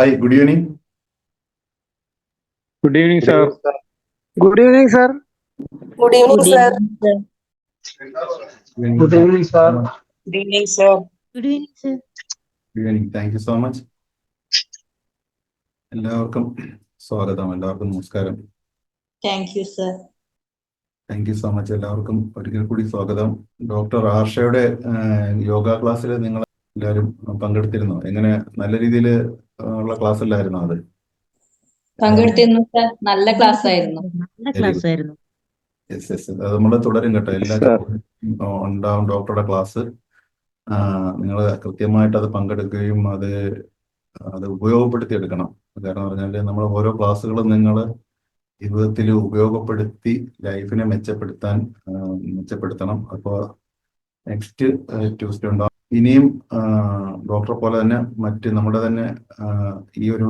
Hi, good evening. Good evening, Good sir. evening, sir. Good evening, sir. Good evening, Good sir. evening, sir. Good evening, sir. Good evening, sir. Good evening, sir. Good evening. Thank you so much. എല്ലാവർക്കും സ്വാഗതം. എല്ലാവർക്കും നമസ്കാരം. Thank you, sir. Thank you so much. എല്ലാവർക്കും ഒരിക്കൽ കൂടി സ്വാഗതം. Doctor ആർഷയുടെ yoga ക്ലാസ്സിൽ നിങ്ങൾ എല്ലാവരും പങ്കെടുത്തിരുന്നോ? എങ്ങനെ, നല്ല രീതിയിൽ ഉള്ള ക്ലാസ് അല്ലായിരുന്നോ അത്? പങ്കെടുത്തിരുന്നു സർ. നല്ല ക്ലാസ് ആയിരുന്നു. യെസ് യെസ്, അത് നമ്മൾ തുടരും കേട്ടോ. എല്ലാ Sir. ഉണ്ടാവും ഡോക്ടറുടെ ക്ലാസ്. നിങ്ങൾ കൃത്യമായിട്ട് അത് പങ്കെടുക്കുകയും അത് ഉപയോഗപ്പെടുത്തി എടുക്കണം. കാരണം പറഞ്ഞാൽ നമ്മൾ ഓരോ ക്ലാസ്സുകളും നിങ്ങൾ ജീവിതത്തിൽ ഉപയോഗപ്പെടുത്തി ലൈഫിനെ മെച്ചപ്പെടുത്തണം. അപ്പോൾ നെക്സ്റ്റ് ട്യൂസ്ഡേ ഉണ്ടാവും. ഇനിയും ഡോക്ടറെ പോലെ തന്നെ നമ്മുടെ തന്നെ ഈ ഒരു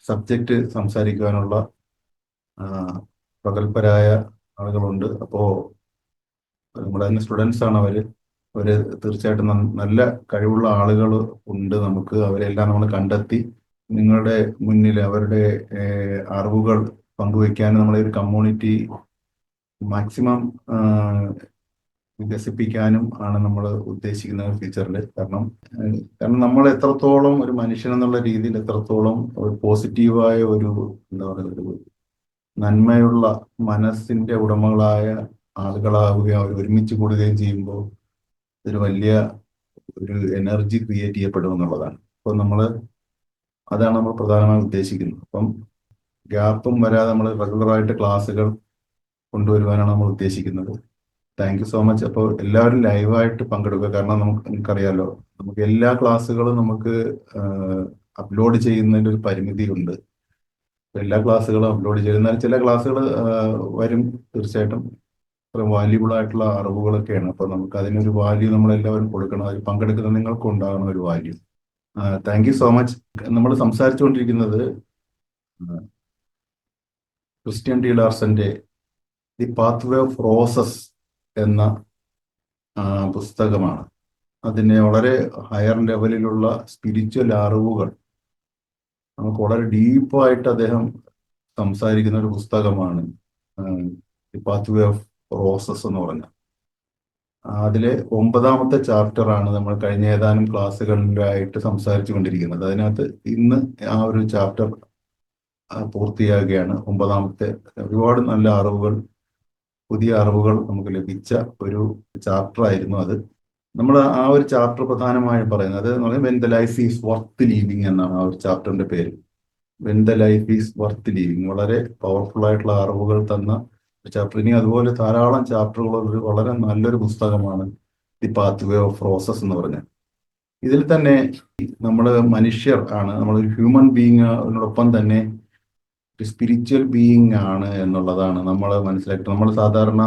സബ്ജക്റ്റ് സംസാരിക്കുവാനുള്ള പ്രഗത്ഭരായ ആളുകളുണ്ട്. അപ്പോൾ നമ്മുടെ തന്നെ സ്റ്റുഡൻസ് ആണ് അവര് തീർച്ചയായിട്ടും നല്ല കഴിവുള്ള ആളുകൾ ഉണ്ട്. നമുക്ക് അവരെല്ലാം നമ്മൾ കണ്ടെത്തി നിങ്ങളുടെ മുന്നിൽ അവരുടെ അറിവുകൾ പങ്കുവയ്ക്കാനും നമ്മളെ ഒരു കമ്മ്യൂണിറ്റി മാക്സിമം വികസിപ്പിക്കാനും ആണ് നമ്മൾ ഉദ്ദേശിക്കുന്നത് ഫ്യൂച്ചറിൽ. കാരണം നമ്മൾ എത്രത്തോളം ഒരു മനുഷ്യൻ എന്നുള്ള രീതിയിൽ എത്രത്തോളം ഒരു പോസിറ്റീവായ ഒരു എന്താ പറയുക, ഒരു നന്മയുള്ള മനസ്സിന്റെ ഉടമകളായ ആളുകളാവുകയും അവർ ഒരുമിച്ച് കൂടുകയും ചെയ്യുമ്പോൾ ഒരു വലിയ ഒരു എനർജി ക്രിയേറ്റ് ചെയ്യപ്പെടും എന്നുള്ളതാണ്. അപ്പം അതാണ് നമ്മൾ പ്രധാനമായും ഉദ്ദേശിക്കുന്നത്. അപ്പം ഗ്യാപ്പും വരാതെ നമ്മൾ റെഗുലറായിട്ട് ക്ലാസ്സുകൾ കൊണ്ടുവരുവാനാണ് നമ്മൾ ഉദ്ദേശിക്കുന്നത്. Thank you so much. അപ്പോൾ എല്ലാവരും ലൈവായിട്ട് പങ്കെടുക്കുക. കാരണം നിങ്ങൾക്കറിയാലോ, നമുക്ക് എല്ലാ ക്ലാസ്സുകളും നമുക്ക് അപ്ലോഡ് ചെയ്യുന്നതിൻ്റെ ഒരു പരിമിതിയുണ്ട്. എല്ലാ ക്ലാസ്സുകളും അപ്ലോഡ് ചെയ്യുന്നാൽ ചില ക്ലാസ്സുകൾ വരും തീർച്ചയായിട്ടും. അത്ര വാല്യൂബിൾ ആയിട്ടുള്ള അറിവുകളൊക്കെയാണ്. അപ്പോൾ നമുക്ക് അതിനൊരു വാല്യൂ നമ്മളെല്ലാവരും കൊടുക്കണം. അതിൽ പങ്കെടുക്കുന്ന നിങ്ങൾക്കും ഉണ്ടാകണം ഒരു value. Thank you so much. നമ്മൾ സംസാരിച്ചുകൊണ്ടിരിക്കുന്നത് ക്രിസ്ത്യൻ ടി ലാർസന്റെ ദി പാത്വേ ഓഫ് റോസസ് എന്ന പുസ്തകമാണ്. അതിനെ വളരെ ഹയർ ലെവലിലുള്ള സ്പിരിച്വൽ അറിവുകൾ നമുക്ക് വളരെ ഡീപ്പായിട്ട് അദ്ദേഹം സംസാരിക്കുന്ന ഒരു പുസ്തകമാണ് ദി പാത്വേ ഓഫ് റോസസ് എന്ന് പറഞ്ഞ. അതിലെ 9ാമത്തെ ചാപ്റ്ററാണ് നമ്മൾ കഴിഞ്ഞ ഏതാനും ക്ലാസ്സുകളിലായിട്ട് സംസാരിച്ചു കൊണ്ടിരിക്കുന്നത്. അതിനകത്ത് ഇന്ന് ആ ഒരു ചാപ്റ്റർ പൂർത്തിയാകുകയാണ്. 9ാമത്തെ. ഒരുപാട് നല്ല അറിവുകൾ, പുതിയ അറിവുകൾ നമുക്ക് ലഭിച്ച ഒരു ചാപ്റ്റർ ആയിരുന്നു അത്. നമ്മൾ ആ ഒരു ചാപ്റ്റർ പ്രധാനമായും പറയുന്നത് when the life is worth living എന്നാണ് ആ ഒരു ചാപ്റ്ററിന്റെ പേര്. When the life is worth living. വളരെ പവർഫുൾ ആയിട്ടുള്ള അറിവുകൾ തന്ന ചാപ്റ്റർ. ഇനി അതുപോലെ ധാരാളം ചാപ്റ്ററുകളുള്ള വളരെ നല്ലൊരു പുസ്തകമാണ് ദി പാത്വേ ഓഫ് റോസസ് എന്ന് പറഞ്ഞാൽ. ഇതിൽ തന്നെ നമ്മൾ മനുഷ്യർ ആണ്, നമ്മൾ ഹ്യൂമൻ ബീയിങ്ങിനോടൊപ്പം തന്നെ ഒരു സ്പിരിച്വൽ ബീയിങ് ആണ് എന്നുള്ളതാണ് നമ്മൾ മനസ്സിലാക്കുന്നത്. നമ്മൾ സാധാരണ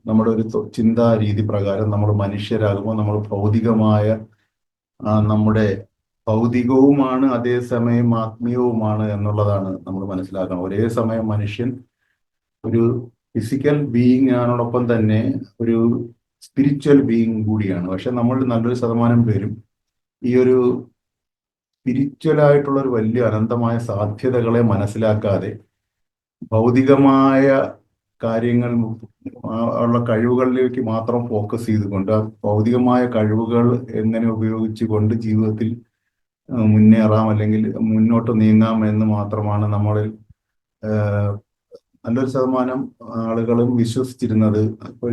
നമ്മുടെ ഒരു ചിന്താ രീതി പ്രകാരം നമ്മൾ മനുഷ്യരാകുമ്പോൾ നമ്മൾ ഭൗതികമായ നമ്മുടെ ഭൗതികവുമാണ് അതേസമയം ആത്മീയവുമാണ് എന്നുള്ളതാണ് നമ്മൾ മനസ്സിലാക്കണം. ഒരേ സമയം മനുഷ്യൻ ഒരു ഫിസിക്കൽ ബീയിങ് ആണോടൊപ്പം തന്നെ ഒരു സ്പിരിച്വൽ ബീയിങ് കൂടിയാണ്. പക്ഷെ നമ്മൾ നല്ലൊരു ശതമാനം പേരും ഈ ഒരു സ്പിരിച്വൽ ആയിട്ടുള്ള ഒരു വലിയ അനന്തമായ സാധ്യതകളെ മനസ്സിലാക്കാതെ ഭൗതികമായ കാര്യങ്ങൾ ഉള്ള കഴിവുകളിലേക്ക് മാത്രം ഫോക്കസ് ചെയ്തുകൊണ്ട് ആ ഭൗതികമായ കഴിവുകൾ എങ്ങനെ ഉപയോഗിച്ചുകൊണ്ട് ജീവിതത്തിൽ മുന്നേറാം അല്ലെങ്കിൽ മുന്നോട്ട് നീങ്ങാം എന്ന് മാത്രമാണ് നമ്മളിൽ നല്ലൊരു ശതമാനം ആളുകളും വിശ്വസിച്ചിരുന്നത്.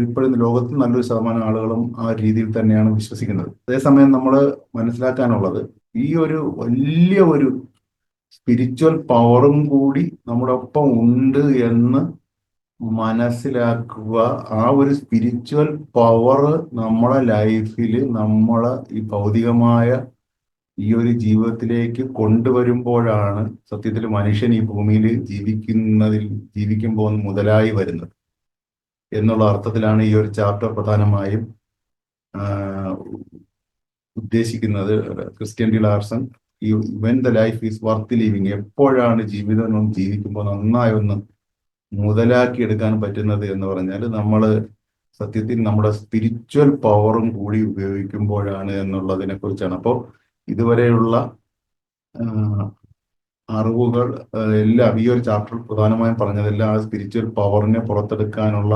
ഇപ്പോഴും ലോകത്ത് നല്ലൊരു ശതമാനം ആളുകളും ആ രീതിയിൽ തന്നെയാണ് വിശ്വസിക്കുന്നത്. അതേസമയം നമ്മൾ മനസ്സിലാക്കാനുള്ളത് ഈ ഒരു വലിയ ഒരു സ്പിരിച്വൽ പവറും കൂടി നമ്മുടെ ഒപ്പം ഉണ്ട് എന്ന് മനസ്സിലാക്കുക. ആ ഒരു സ്പിരിച്വൽ പവർ നമ്മളെ ലൈഫിൽ നമ്മളെ ഈ ഭൗതികമായ ഈ ഒരു ജീവിതത്തിലേക്ക് കൊണ്ടുവരുമ്പോഴാണ് സത്യത്തിൽ മനുഷ്യൻ ഈ ഭൂമിയിൽ ജീവിക്കുമ്പോൾ മുതലായി വരുന്നത് എന്നുള്ള അർത്ഥത്തിലാണ് ഈ ഒരു ചാപ്റ്റർ പ്രധാനമായും ഉദ്ദേശിക്കുന്നത്. ക്രിസ്ത്യൻ ടി ലാർസൺ ഈ when the life is worth living, എപ്പോഴാണ് ജീവിതം ജീവിക്കുമ്പോൾ നന്നായി ഒന്ന് മുതലാക്കി എടുക്കാൻ പറ്റുന്നത് എന്ന് പറഞ്ഞാൽ നമ്മൾ സത്യത്തിൽ നമ്മുടെ സ്പിരിച്വൽ പവറും കൂടി ഉപയോഗിക്കുമ്പോഴാണ് എന്നുള്ളതിനെ കുറിച്ചാണ്. അപ്പോൾ ഇതുവരെയുള്ള അറിവുകൾ എല്ലാം ഈ ഒരു ചാപ്റ്ററിൽ പ്രധാനമായും പറഞ്ഞതെല്ലാം ആ സ്പിരിച്വൽ പവറിനെ പുറത്തെടുക്കാനുള്ള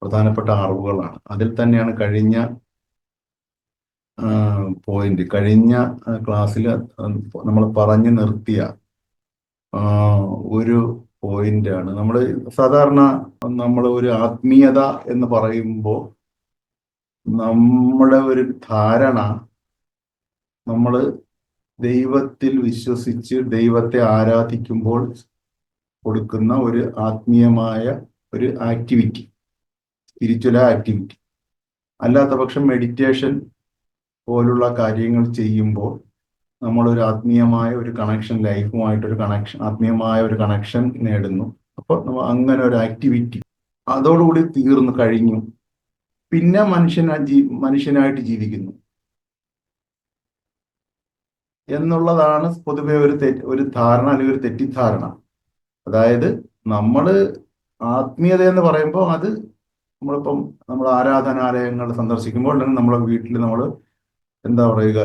പ്രധാനപ്പെട്ട അറിവുകളാണ്. അതിൽ തന്നെയാണ് കഴിഞ്ഞ കഴിഞ്ഞ ക്ലാസ്സിൽ നമ്മൾ പറഞ്ഞു നിർത്തിയ ഒരു പോയിന്റാണ്. നമ്മൾ സാധാരണ നമ്മൾ ഒരു ആത്മീയത എന്ന് പറയുമ്പോൾ നമ്മുടെ ഒരു ധാരണ നമ്മൾ ദൈവത്തിൽ വിശ്വസിച്ച് ദൈവത്തെ ആരാധിക്കുമ്പോൾ കൊടുക്കുന്ന ഒരു ആത്മീയമായ ഒരു ആക്ടിവിറ്റി, സ്പിരിച്വൽ ആക്ടിവിറ്റി. അല്ലാത്ത പക്ഷം മെഡിറ്റേഷൻ പോലുള്ള കാര്യങ്ങൾ ചെയ്യുമ്പോൾ നമ്മളൊരു ആത്മീയമായ ഒരു കണക്ഷൻ, ലൈഫുമായിട്ടൊരു കണക്ഷൻ, ആത്മീയമായ ഒരു കണക്ഷൻ നേടുന്നു. അപ്പോൾ നമ്മൾ അങ്ങനെ ഒരു ആക്ടിവിറ്റി അതോടുകൂടി തീർന്നു കഴിഞ്ഞു. പിന്നെ മനുഷ്യനായിട്ട് ജീവിക്കുന്നു എന്നുള്ളതാണ് പൊതുവെ ഒരു ധാരണ, അല്ലെങ്കിൽ ഒരു തെറ്റിദ്ധാരണ. അതായത് നമ്മൾ ആത്മീയത എന്ന് പറയുമ്പോൾ അത് നമ്മളിപ്പം നമ്മൾ ആരാധനാലയങ്ങൾ സന്ദർശിക്കുമ്പോൾ, അല്ലെങ്കിൽ നമ്മളെ വീട്ടിൽ നമ്മൾ എന്താ പറയുക,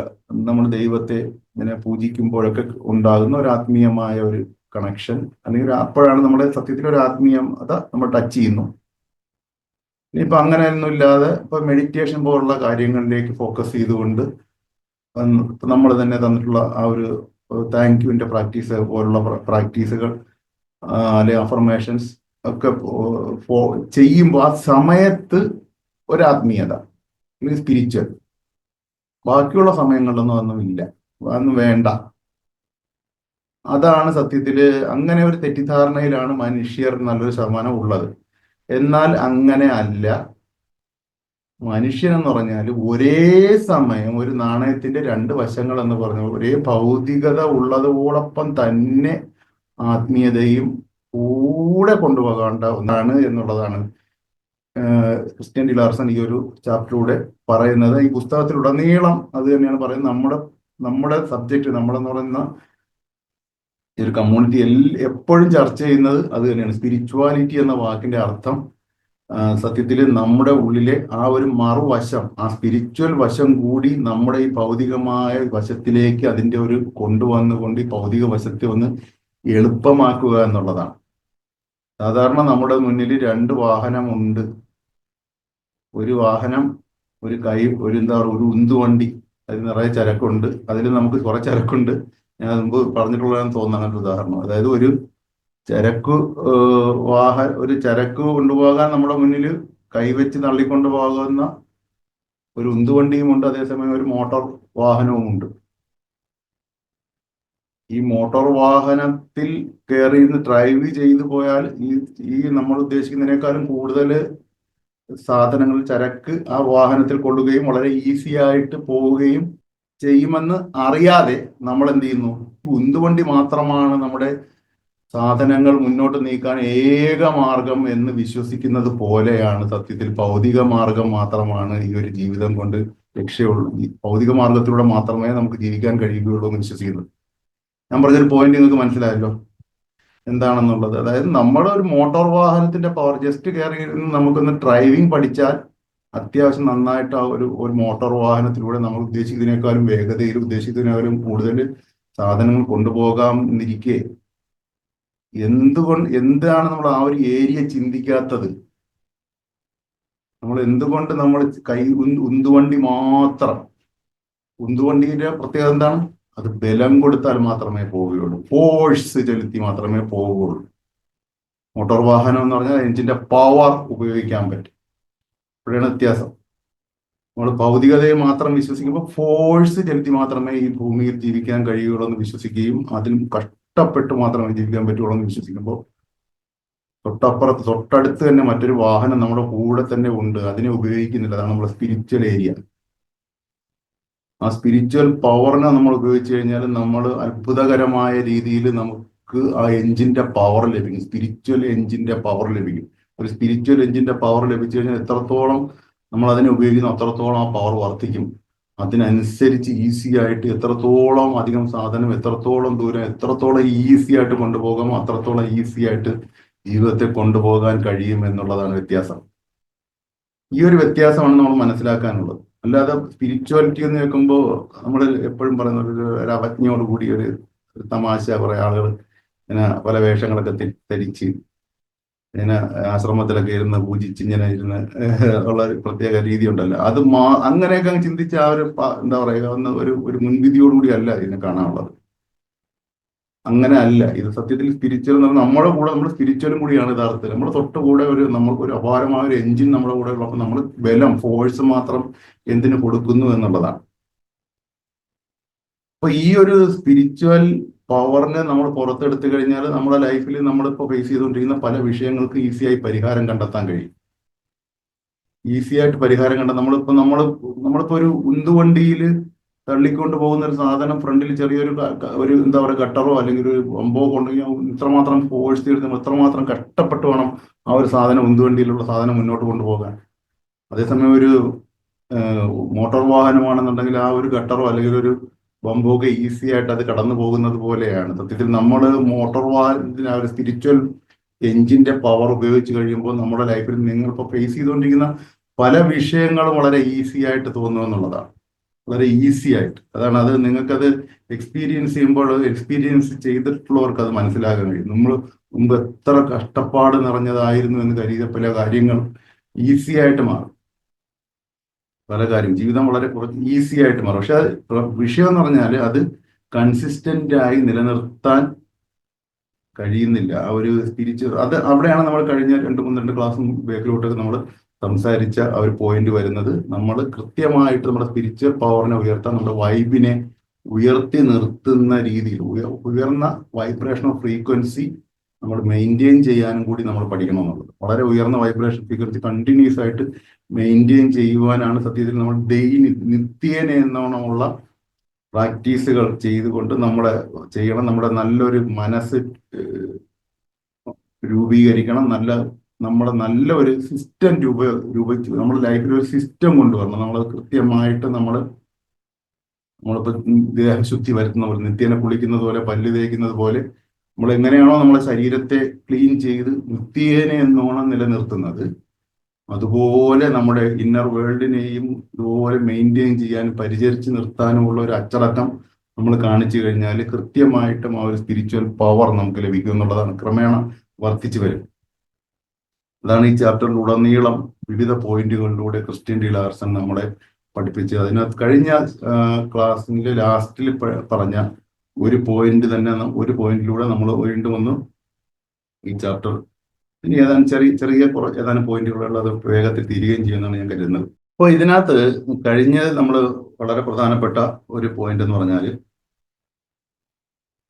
നമ്മൾ ദൈവത്തെ ഇങ്ങനെ പൂജിക്കുമ്പോഴൊക്കെ ഉണ്ടാകുന്ന ഒരു ആത്മീയമായ ഒരു കണക്ഷൻ, അല്ലെങ്കിൽ അപ്പോഴാണ് നമ്മുടെ സത്യത്തിൽ ഒരു ആത്മീയത നമ്മൾ ടച്ച് ചെയ്യുന്നു. ഇനിയിപ്പോൾ അങ്ങനെയൊന്നും ഇല്ലാതെ ഇപ്പൊ മെഡിറ്റേഷൻ പോലുള്ള കാര്യങ്ങളിലേക്ക് ഫോക്കസ് ചെയ്തുകൊണ്ട് നമ്മൾ തന്നെ തന്നിട്ടുള്ള ആ ഒരു താങ്ക് യുവിന്റെ പ്രാക്ടീസ് പോലുള്ള പ്രാക്ടീസുകൾ അല്ലെ അഫർമേഷൻസ് ഒക്കെ ചെയ്യുമ്പോൾ ആ സമയത്ത് ഒരു ആത്മീയത, അല്ലെങ്കിൽ സ്പിരിച്വൽ. ബാക്കിയുള്ള സമയങ്ങളിലൊന്നും അതൊന്നും ഇല്ല, അതൊന്നും വേണ്ട. അതാണ് സത്യത്തില്. അങ്ങനെ ഒരു തെറ്റിദ്ധാരണയിലാണ് മനുഷ്യർ നല്ലൊരു ശതമാനം ഉള്ളത്. എന്നാൽ അങ്ങനെ അല്ല. മനുഷ്യൻ എന്ന് പറഞ്ഞാൽ ഒരേ സമയം ഒരു നാണയത്തിന്റെ രണ്ട് വശങ്ങൾ എന്ന് പറഞ്ഞ ഒരേ ഭൗതികത ഉള്ളതോടൊപ്പം തന്നെ ആത്മീയതയും കൂടെ കൊണ്ടുപോകേണ്ട ഒന്നാണ് എന്നുള്ളതാണ് ക്രിസ്റ്റ്യൻ ഡി ലാർസൺ ഈ ഒരു ചാപ്റ്ററിലൂടെ പറയുന്നത്. ഈ പുസ്തകത്തിലുടനീളം അത് തന്നെയാണ് പറയുന്നത്. നമ്മുടെ സബ്ജക്റ്റ്, നമ്മളെന്ന് പറയുന്ന ഈ ഒരു കമ്മ്യൂണിറ്റി എപ്പോഴും ചർച്ച ചെയ്യുന്നത് അത് തന്നെയാണ്. സ്പിരിച്വാലിറ്റി എന്ന വാക്കിന്റെ അർത്ഥം സത്യത്തിൽ നമ്മുടെ ഉള്ളിലെ ആ ഒരു മറുവശം, ആ സ്പിരിച്വൽ വശം കൂടി നമ്മുടെ ഈ ഭൗതികമായ വശത്തിലേക്ക് അതിൻ്റെ ഒരു കൊണ്ടുവന്നുകൊണ്ട് ഈ ഭൗതിക വശത്തെ ഒന്ന് എളുപ്പമാക്കുക എന്നുള്ളതാണ്. സാധാരണ നമ്മുടെ മുന്നിൽ രണ്ട് വാഹനമുണ്ട്. ഒരു വാഹനം, ഒരു ഒരു ഉന്തുവണ്ടി, അതിൽ നിറയെ ചരക്കുണ്ട്. അതിൽ നമുക്ക് കുറെ ചരക്കുണ്ട്. ഞാൻ മുമ്പ് പറഞ്ഞിട്ടുള്ളതെന്ന് തോന്നുന്നു അങ്ങനത്തെ ഉദാഹരണം. അതായത് ഒരു ചരക്ക് കൊണ്ടുപോകാൻ നമ്മുടെ മുന്നിൽ കൈവച്ച് തള്ളിക്കൊണ്ടു പോകുന്ന ഒരു ഉന്തുവണ്ടിയുമുണ്ട്, അതേസമയം ഒരു മോട്ടോർ വാഹനവുമുണ്ട്. ഈ മോട്ടോർ വാഹനത്തിൽ കയറി ഡ്രൈവ് ചെയ്തു പോയാൽ ഈ നമ്മൾ ഉദ്ദേശിക്കുന്നതിനേക്കാളും കൂടുതൽ സാധനങ്ങൾ, ചരക്ക് ആ വാഹനത്തിൽ കൊള്ളുകയും വളരെ ഈസി ആയിട്ട് പോവുകയും ചെയ്യുമെന്ന് അറിയാതെ നമ്മൾ എന്ത് ചെയ്യുന്നു? ഉന്തുവണ്ടി മാത്രമാണ് നമ്മുടെ സാധനങ്ങൾ മുന്നോട്ട് നീക്കാൻ ഏക മാർഗം എന്ന് വിശ്വസിക്കുന്നത് പോലെയാണ് സത്യത്തിൽ ഭൗതിക മാർഗം മാത്രമാണ് ഈ ഒരു ജീവിതം കൊണ്ട് രക്ഷയുള്ളൂ. ഈ ഭൗതിക മാർഗത്തിലൂടെ മാത്രമേ നമുക്ക് ജീവിക്കാൻ കഴിയുകയുള്ളൂ എന്ന് വിശ്വസിക്കുന്നത്. ഞാൻ പറഞ്ഞൊരു പോയിന്റ് നിങ്ങൾക്ക് മനസ്സിലായല്ലോ എന്താണെന്നുള്ളത്. അതായത് നമ്മുടെ ഒരു മോട്ടോർ വാഹനത്തിന്റെ പവർ ജസ്റ്റ് കയറി നമുക്കൊന്ന് ഡ്രൈവിംഗ് പഠിച്ചാൽ അത്യാവശ്യം നന്നായിട്ട് ആ ഒരു മോട്ടോർ വാഹനത്തിലൂടെ നമ്മൾ ഉദ്ദേശിക്കുന്നതിനേക്കാളും വേഗതയിൽ, ഉദ്ദേശിക്കുന്നതിനേക്കാളും കൂടുതൽ സാധനങ്ങൾ കൊണ്ടുപോകാമെന്നിരിക്കെ എന്താണ് നമ്മൾ ആ ഒരു ഏരിയ ചിന്തിക്കാത്തത്? നമ്മൾ എന്തുകൊണ്ട് നമ്മൾ ഉന്തുവണ്ടി മാത്രം, ഉന്തുവണ്ടിയുടെ പ്രത്യേകത എന്താണ്? അത് ബലം കൊടുത്താൽ മാത്രമേ പോവുകയുള്ളൂ, ഫോഴ്സ് ചെലുത്തി മാത്രമേ പോവുകയുള്ളൂ. മോട്ടോർ വാഹനം എന്ന് പറഞ്ഞാൽ എഞ്ചിന്റെ പവർ ഉപയോഗിക്കാൻ പറ്റും. ഇവിടെയാണ് വ്യത്യാസം. നമ്മൾ ഭൗതികതയെ മാത്രം വിശ്വസിക്കുമ്പോൾ ഫോഴ്സ് ചെലുത്തി മാത്രമേ ഈ ഭൂമിയിൽ ജീവിക്കാൻ കഴിയുള്ളൂ എന്ന് വിശ്വസിക്കുകയും അതിലും കഷ്ടപ്പെട്ട് മാത്രമേ ജീവിക്കാൻ പറ്റുള്ളൂ എന്ന് വിശ്വസിക്കുമ്പോൾ തൊട്ടടുത്ത് തന്നെ മറ്റൊരു വാഹനം നമ്മുടെ കൂടെ തന്നെ ഉണ്ട്, അതിനെ ഉപയോഗിക്കുന്നില്ല. അതാണ് നമ്മുടെ സ്പിരിച്വൽ ഏരിയ. ആ സ്പിരിച്വൽ പവറിനെ നമ്മൾ ഉപയോഗിച്ചു കഴിഞ്ഞാൽ നമ്മൾ അത്ഭുതകരമായ രീതിയിൽ നമുക്ക് ആ എഞ്ചിന്റെ പവർ ലഭിക്കും. സ്പിരിച്വൽ എഞ്ചിന്റെ പവർ ലഭിക്കും. ഒരു സ്പിരിച്വൽ എഞ്ചിന്റെ പവർ ലഭിച്ചു കഴിഞ്ഞാൽ എത്രത്തോളം നമ്മൾ അതിനെ ഉപയോഗിക്കുന്നു അത്രത്തോളം ആ പവർ വർദ്ധിക്കും. അതിനനുസരിച്ച് ഈസി ആയിട്ട് എത്രത്തോളം അധികം സാധനം, എത്രത്തോളം ദൂരം, എത്രത്തോളം ഈസി ആയിട്ട് കൊണ്ടുപോകാമോ അത്രത്തോളം ഈസി ആയിട്ട് ജീവിതത്തെ കൊണ്ടുപോകാൻ കഴിയും എന്നുള്ളതാണ് വ്യത്യാസം. ഈ ഒരു വ്യത്യാസമാണ് നമ്മൾ മനസ്സിലാക്കാനുള്ളത്. അല്ലാതെ സ്പിരിച്വാലിറ്റി എന്ന് കേൾക്കുമ്പോൾ നമ്മൾ എപ്പോഴും പറയുന്ന ഒരു അവജ്ഞയോടുകൂടി ഒരു ഒരു തമാശ, കുറെ ആളുകൾ ഇങ്ങനെ പല വേഷങ്ങളൊക്കെ ധരിച്ച് ഇങ്ങനെ ആശ്രമത്തിലൊക്കെ ഇരുന്ന് പൂജിച്ച് ഇങ്ങനെ ഇരുന്ന് ഉള്ള ഒരു പ്രത്യേക രീതി ഉണ്ടല്ലോ. അത് അങ്ങനെയൊക്കെ അങ്ങ് ചിന്തിച്ച് ആ ഒരു എന്താ പറയുക, ഒന്ന് ഒരു മുൻവിധിയോടുകൂടി അല്ല ഇതിനെ കാണാനുള്ളത്. അങ്ങനെ അല്ല. ഇത് സത്യത്തിൽ സ്പിരിച്വൽ എന്ന് പറഞ്ഞാൽ നമ്മുടെ കൂടെ നമ്മൾ സ്പിരിച്വലും കൂടിയാണ് യഥാർത്ഥത്തിൽ. നമ്മുടെ തൊട്ടുകൂടെ നമുക്കൊരു അപാരമായ ഒരു എഞ്ചിൻ നമ്മുടെ കൂടെ ഉള്ളപ്പോൾ നമ്മൾ ബലം, ഫോഴ്സ് മാത്രം എന്തിനു കൊടുക്കുന്നു എന്നുള്ളതാണ്. അപ്പൊ ഈ ഒരു സ്പിരിച്വൽ പവറിനെ നമ്മൾ പുറത്തെടുത്തു കഴിഞ്ഞാൽ നമ്മുടെ ലൈഫിൽ നമ്മളിപ്പോൾ ഫേസ് ചെയ്തുകൊണ്ടിരിക്കുന്ന പല വിഷയങ്ങൾക്ക് ഈസിയായി പരിഹാരം കണ്ടെത്താൻ കഴിയും. ഈസി ആയിട്ട് പരിഹാരം നമ്മളിപ്പോ ഒരു ഉന്തുവണ്ടിയിൽ തള്ളിക്കൊണ്ട് പോകുന്ന ഒരു സാധനം ഫ്രണ്ടിൽ ചെറിയൊരു ഒരു എന്താ പറയുക ഗട്ടറോ അല്ലെങ്കിൽ ഒരു ബമ്പോ കൊണ്ടുപോയി ഇത്രമാത്രം ഫോഴ്സ് ചെയ്ത് ഇത്രമാത്രം കഷ്ടപ്പെട്ട് വേണം ആ ഒരു സാധനം, ഉന്തുവണ്ടിയിലുള്ള സാധനം മുന്നോട്ട് കൊണ്ടുപോകാൻ. അതേസമയം ഒരു മോട്ടോർ വാഹനമാണെന്നുണ്ടെങ്കിൽ ആ ഒരു ഗട്ടറോ അല്ലെങ്കിൽ ഒരു ബമ്പൊക്കെ ഈസി ആയിട്ട് അത് കടന്നു പോകുന്നത് പോലെയാണ് സത്യത്തിൽ നമ്മൾ മോട്ടോർ വാഹനത്തിന് ആ ഒരു സ്പിരിച്വൽ എഞ്ചിന്റെ പവർ ഉപയോഗിച്ച് കഴിയുമ്പോൾ നമ്മുടെ ലൈഫിൽ നിങ്ങളിപ്പോൾ ഫേസ് ചെയ്തുകൊണ്ടിരിക്കുന്ന പല വിഷയങ്ങളും വളരെ ഈസി ആയിട്ട് തോന്നുന്നു എന്നുള്ളതാണ്. വളരെ ഈസി ആയിട്ട്. അത് നിങ്ങൾക്കത് എക്സ്പീരിയൻസ് ചെയ്യുമ്പോൾ, എക്സ്പീരിയൻസ് ചെയ്തിട്ടുള്ളവർക്ക് അത് മനസ്സിലാക്കാൻ കഴിയും. നമ്മൾ മുമ്പ് എത്ര കഷ്ടപ്പാട് നിറഞ്ഞതായിരുന്നു എന്ന് കരുതിയ പല കാര്യങ്ങൾ ഈസി ആയിട്ട് മാറും. പല കാര്യം ജീവിതം വളരെ കുറച്ച് ഈസി ആയിട്ട് മാറും. പക്ഷെ വിഷയം എന്ന് പറഞ്ഞാൽ അത് കൺസിസ്റ്റന്റ് ആയി നിലനിർത്താൻ കഴിയുന്നില്ല. ആ ഒരു സ്പിരിച്വൽ അവിടെയാണ് നമ്മൾ കഴിഞ്ഞ 2 ക്ലാസ് ബാക്കിലോട്ടൊക്കെ നമ്മൾ സംസാരിച്ച ആ ഒരു പോയിന്റ് വരുന്നത്. നമ്മൾ കൃത്യമായിട്ട് നമ്മുടെ സ്പിരിച്വൽ പവറിനെ ഉയർത്താൻ, നമ്മുടെ വൈബിനെ ഉയർത്തി നിർത്തുന്ന രീതിയിൽ ഉയർന്ന വൈബ്രേഷൻ ഓഫ് ഫ്രീക്വൻസി നമ്മൾ മെയിൻറ്റെയിൻ ചെയ്യാനും കൂടി നമ്മൾ പഠിക്കണം എന്നുള്ളത്. വളരെ ഉയർന്ന വൈബ്രേഷൻ ഫ്രീക്വൻസി കണ്ടിന്യൂസ് ആയിട്ട് മെയിൻറ്റെയിൻ ചെയ്യുവാനാണ് സത്യത്തിൽ നമ്മൾ നിത്യേന എന്നോണമുള്ള പ്രാക്ടീസുകൾ ചെയ്തുകൊണ്ട് നമ്മുടെ നല്ലൊരു മനസ്സ് രൂപീകരിക്കണം. നമ്മുടെ നല്ല ഒരു സിസ്റ്റം രൂപിച്ച് നമ്മുടെ ലൈഫിൽ ഒരു സിസ്റ്റം കൊണ്ടുവരണം. നമ്മൾ കൃത്യമായിട്ട് നമ്മളിപ്പോൾ ദേഹശുദ്ധി വരുത്തുന്ന പോലെ, നിത്യേന കുളിക്കുന്നത് പോലെ, പല്ല് തേക്കുന്നത് പോലെ, നമ്മൾ എങ്ങനെയാണോ നമ്മളെ ശരീരത്തെ ക്ലീൻ ചെയ്ത് നിത്യേന എന്നോണം നിലനിർത്തുന്നത്, അതുപോലെ നമ്മുടെ ഇന്നർ വേൾഡിനെയും ഇതുപോലെ മെയിൻറ്റെയിൻ ചെയ്യാനും പരിചരിച്ച് നിർത്താനുമുള്ള ഒരു അച്ചടക്കം നമ്മൾ കാണിച്ചു കഴിഞ്ഞാൽ കൃത്യമായിട്ടും ആ ഒരു സ്പിരിച്വൽ പവർ നമുക്ക് ലഭിക്കും എന്നുള്ളതാണ്. ക്രമേണ വർദ്ധിച്ചു വരും. അതാണ് ഈ ചാപ്റ്ററിലുടനീളം വിവിധ പോയിന്റുകളിലൂടെ ക്രിസ്റ്റ്യൻ ഡി ലാർസൺ നമ്മളെ പഠിപ്പിച്ച്. അതിനകത്ത് കഴിഞ്ഞ ക്ലാസ്സിന്റെ ലാസ്റ്റിൽ പറഞ്ഞ ഒരു പോയിന്റിലൂടെ നമ്മൾ വീണ്ടും ഒന്ന് ഈ ചാപ്റ്റർ ഇനി ഏതാനും പോയിന്റുകളുള്ള അത് വേഗത്തിൽ തീരുകയും ചെയ്യുമെന്നാണ് ഞാൻ കരുതുന്നത്. അപ്പോൾ ഇതിനകത്ത് കഴിഞ്ഞത് നമ്മൾ വളരെ പ്രധാനപ്പെട്ട ഒരു പോയിന്റ് എന്ന് പറഞ്ഞാൽ,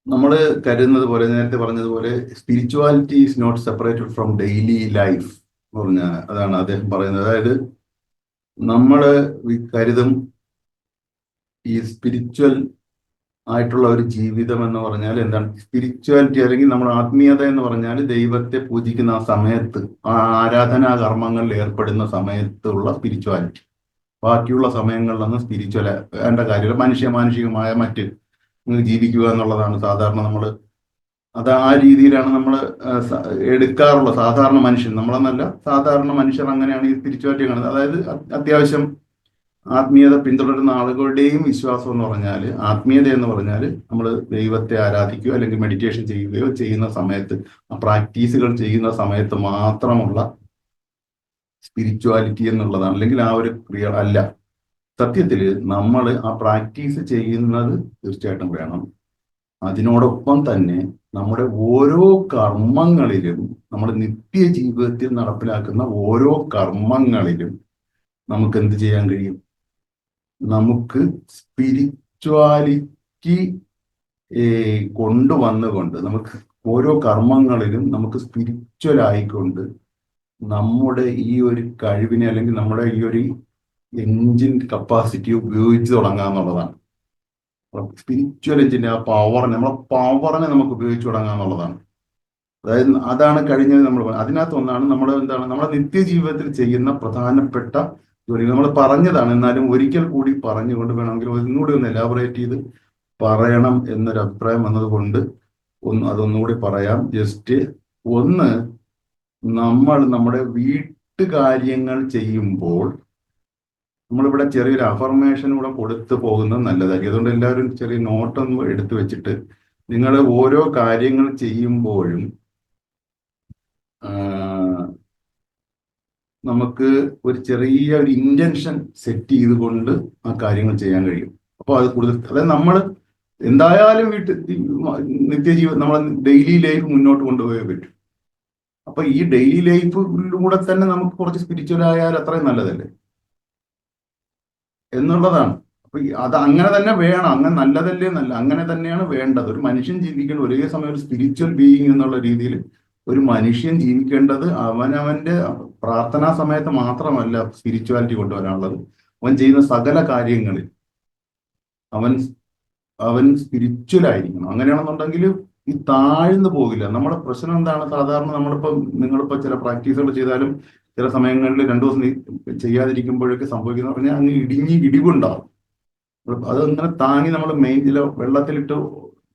നമ്മൾ കരുതുന്നത് പോലെ, നേരത്തെ പറഞ്ഞതുപോലെ spirituality is not separated from daily life എന്ന് പറഞ്ഞാൽ അതാണ് അദ്ദേഹം പറയുന്നത്. അതായത് നമ്മൾ കരുതും ഈ സ്പിരിച്വൽ ആയിട്ടുള്ള ഒരു ജീവിതം എന്ന് പറഞ്ഞാൽ എന്താണ് സ്പിരിച്വാലിറ്റി, അല്ലെങ്കിൽ നമ്മുടെ ആത്മീയത എന്ന് പറഞ്ഞാൽ ദൈവത്തെ പൂജിക്കുന്ന ആ സമയത്ത്, ആ ആരാധനാ കർമ്മങ്ങളിൽ ഏർപ്പെടുന്ന സമയത്തുള്ള സ്പിരിച്വാലിറ്റി. ബാക്കിയുള്ള സമയങ്ങളിലൊന്നും സ്പിരിച്വൽ വേണ്ട കാര്യമില്ല. മാനുഷികമായ മറ്റ് ജീവിക്കുക എന്നുള്ളതാണ് സാധാരണ അത് ആ രീതിയിലാണ് നമ്മൾ എടുക്കാറുള്ളത്. സാധാരണ മനുഷ്യൻ, നമ്മളെന്നല്ല, സാധാരണ മനുഷ്യർ അങ്ങനെയാണ് ഈ സ്പിരിച്വാലിറ്റി കാണുന്നത്. അതായത് അത്യാവശ്യം ആത്മീയത പിന്തുടരുന്ന ആളുകളുടെയും വിശ്വാസം എന്ന് പറഞ്ഞാൽ, ആത്മീയത എന്ന് പറഞ്ഞാൽ നമ്മൾ ദൈവത്തെ ആരാധിക്കുകയോ അല്ലെങ്കിൽ മെഡിറ്റേഷൻ ചെയ്യുകയോ ചെയ്യുന്ന സമയത്ത്, ആ പ്രാക്ടീസുകൾ ചെയ്യുന്ന സമയത്ത് മാത്രമുള്ള സ്പിരിച്വാലിറ്റി എന്നുള്ളതാണ്. അല്ലെങ്കിൽ ആ ഒരു ക്രിയ അല്ല. സത്യത്തിൽ നമ്മൾ ആ പ്രാക്ടീസ് ചെയ്യുന്നത് തീർച്ചയായിട്ടും വേണം. അതിനോടൊപ്പം തന്നെ നമ്മുടെ ഓരോ കർമ്മങ്ങളിലും, നമ്മുടെ നിത്യജീവിതത്തിൽ നടപ്പിലാക്കുന്ന ഓരോ കർമ്മങ്ങളിലും നമുക്ക് എന്ത് ചെയ്യാൻ കഴിയും? നമുക്ക് സ്പിരിച്വാലിറ്റി കൊണ്ടുവന്നുകൊണ്ട്, നമുക്ക് ഓരോ കർമ്മങ്ങളിലും നമുക്ക് സ്പിരിച്വൽ ആയിക്കൊണ്ട് നമ്മുടെ ഈ ഒരു കഴിവിനെ, അല്ലെങ്കിൽ നമ്മുടെ ഈ ഒരു എൻജിൻ കപ്പാസിറ്റി ഉപയോഗിച്ച് തുടങ്ങാന്നുള്ളതാണ്. സ്പിരിച്വൽ എൻജിന്റെ ആ പവറിനെ, പവറിനെ നമുക്ക് ഉപയോഗിച്ച് തുടങ്ങാന്നുള്ളതാണ്. അതായത് അതാണ് കഴിഞ്ഞത് നമ്മൾ. അതിനകത്ത് ഒന്നാണ് നമ്മുടെ നിത്യജീവിതത്തിൽ ചെയ്യുന്ന പ്രധാനപ്പെട്ട ജോലി. നമ്മൾ പറഞ്ഞതാണ്, എന്നാലും ഒരിക്കൽ കൂടി പറഞ്ഞുകൊണ്ട് വേണമെങ്കിൽ ഒന്നുകൂടി ഒന്ന് എലാബറേറ്റ് ചെയ്ത് പറയണം എന്നൊരു അഭിപ്രായം വന്നതുകൊണ്ട് അതൊന്നുകൂടി പറയാം. ജസ്റ്റ് ഒന്ന്, നമ്മൾ നമ്മുടെ വീട്ടുകാര്യങ്ങൾ ചെയ്യുമ്പോൾ നമ്മളിവിടെ ചെറിയൊരു അഫർമേഷൻ കൂടെ കൊടുത്തു പോകുന്നത് നല്ലതായിരിക്കും. അതുകൊണ്ട് എല്ലാവരും ചെറിയ നോട്ടൊന്നും എടുത്തു വെച്ചിട്ട് നിങ്ങൾ ഓരോ കാര്യങ്ങൾ ചെയ്യുമ്പോഴും നമുക്ക് ഒരു ചെറിയ ഒരു ഇന്റൻഷൻ സെറ്റ് ചെയ്തുകൊണ്ട് ആ കാര്യങ്ങൾ ചെയ്യാൻ കഴിയും. അപ്പോൾ അത് കൂടുതൽ, അതായത് നമ്മൾ എന്തായാലും നിത്യജീവൻ നമ്മളെ ഡെയിലി ലൈഫ് മുന്നോട്ട് കൊണ്ടുപോയേ പറ്റും. അപ്പൊ ഈ ഡെയിലി ലൈഫിലൂടെ തന്നെ നമുക്ക് കുറച്ച് സ്പിരിച്വൽ ആയാൽ അത്രയും നല്ലതല്ലേ എന്നുള്ളതാണ്. അപ്പൊ അത് അങ്ങനെ തന്നെ വേണം, അങ്ങനെ നല്ലതല്ലേ നല്ല അങ്ങനെ തന്നെയാണ് വേണ്ടത്. ഒരു മനുഷ്യൻ ജീവിക്കേണ്ട ഒരേ സമയം ഒരു സ്പിരിച്വൽ ബീയിങ് എന്നുള്ള രീതിയിൽ ഒരു മനുഷ്യൻ ജീവിക്കേണ്ടത് അവനവന്റെ പ്രാർത്ഥനാ സമയത്ത് മാത്രമല്ല സ്പിരിച്വാലിറ്റി കൊണ്ടുവരാനുള്ളത്. അവൻ ചെയ്യുന്ന സകല കാര്യങ്ങളിൽ അവൻ അവൻ സ്പിരിച്വൽ ആയിരിക്കണം. അങ്ങനെയാണെന്നുണ്ടെങ്കിൽ ഈ താഴ്ന്നു പോകില്ല. നമ്മുടെ പ്രശ്നം എന്താണ്? സാധാരണ നിങ്ങളിപ്പോ ചില പ്രാക്ടീസുകൾ ചെയ്താലും ചില സമയങ്ങളിൽ 2 ദിവസം ചെയ്യാതിരിക്കുമ്പോഴൊക്കെ സംഭവിക്കുന്ന പറഞ്ഞാൽ അങ്ങ് ഇടിവുണ്ടാവും. അതങ്ങനെ താങ്ങി നമ്മൾ ചില വെള്ളത്തിലിട്ട്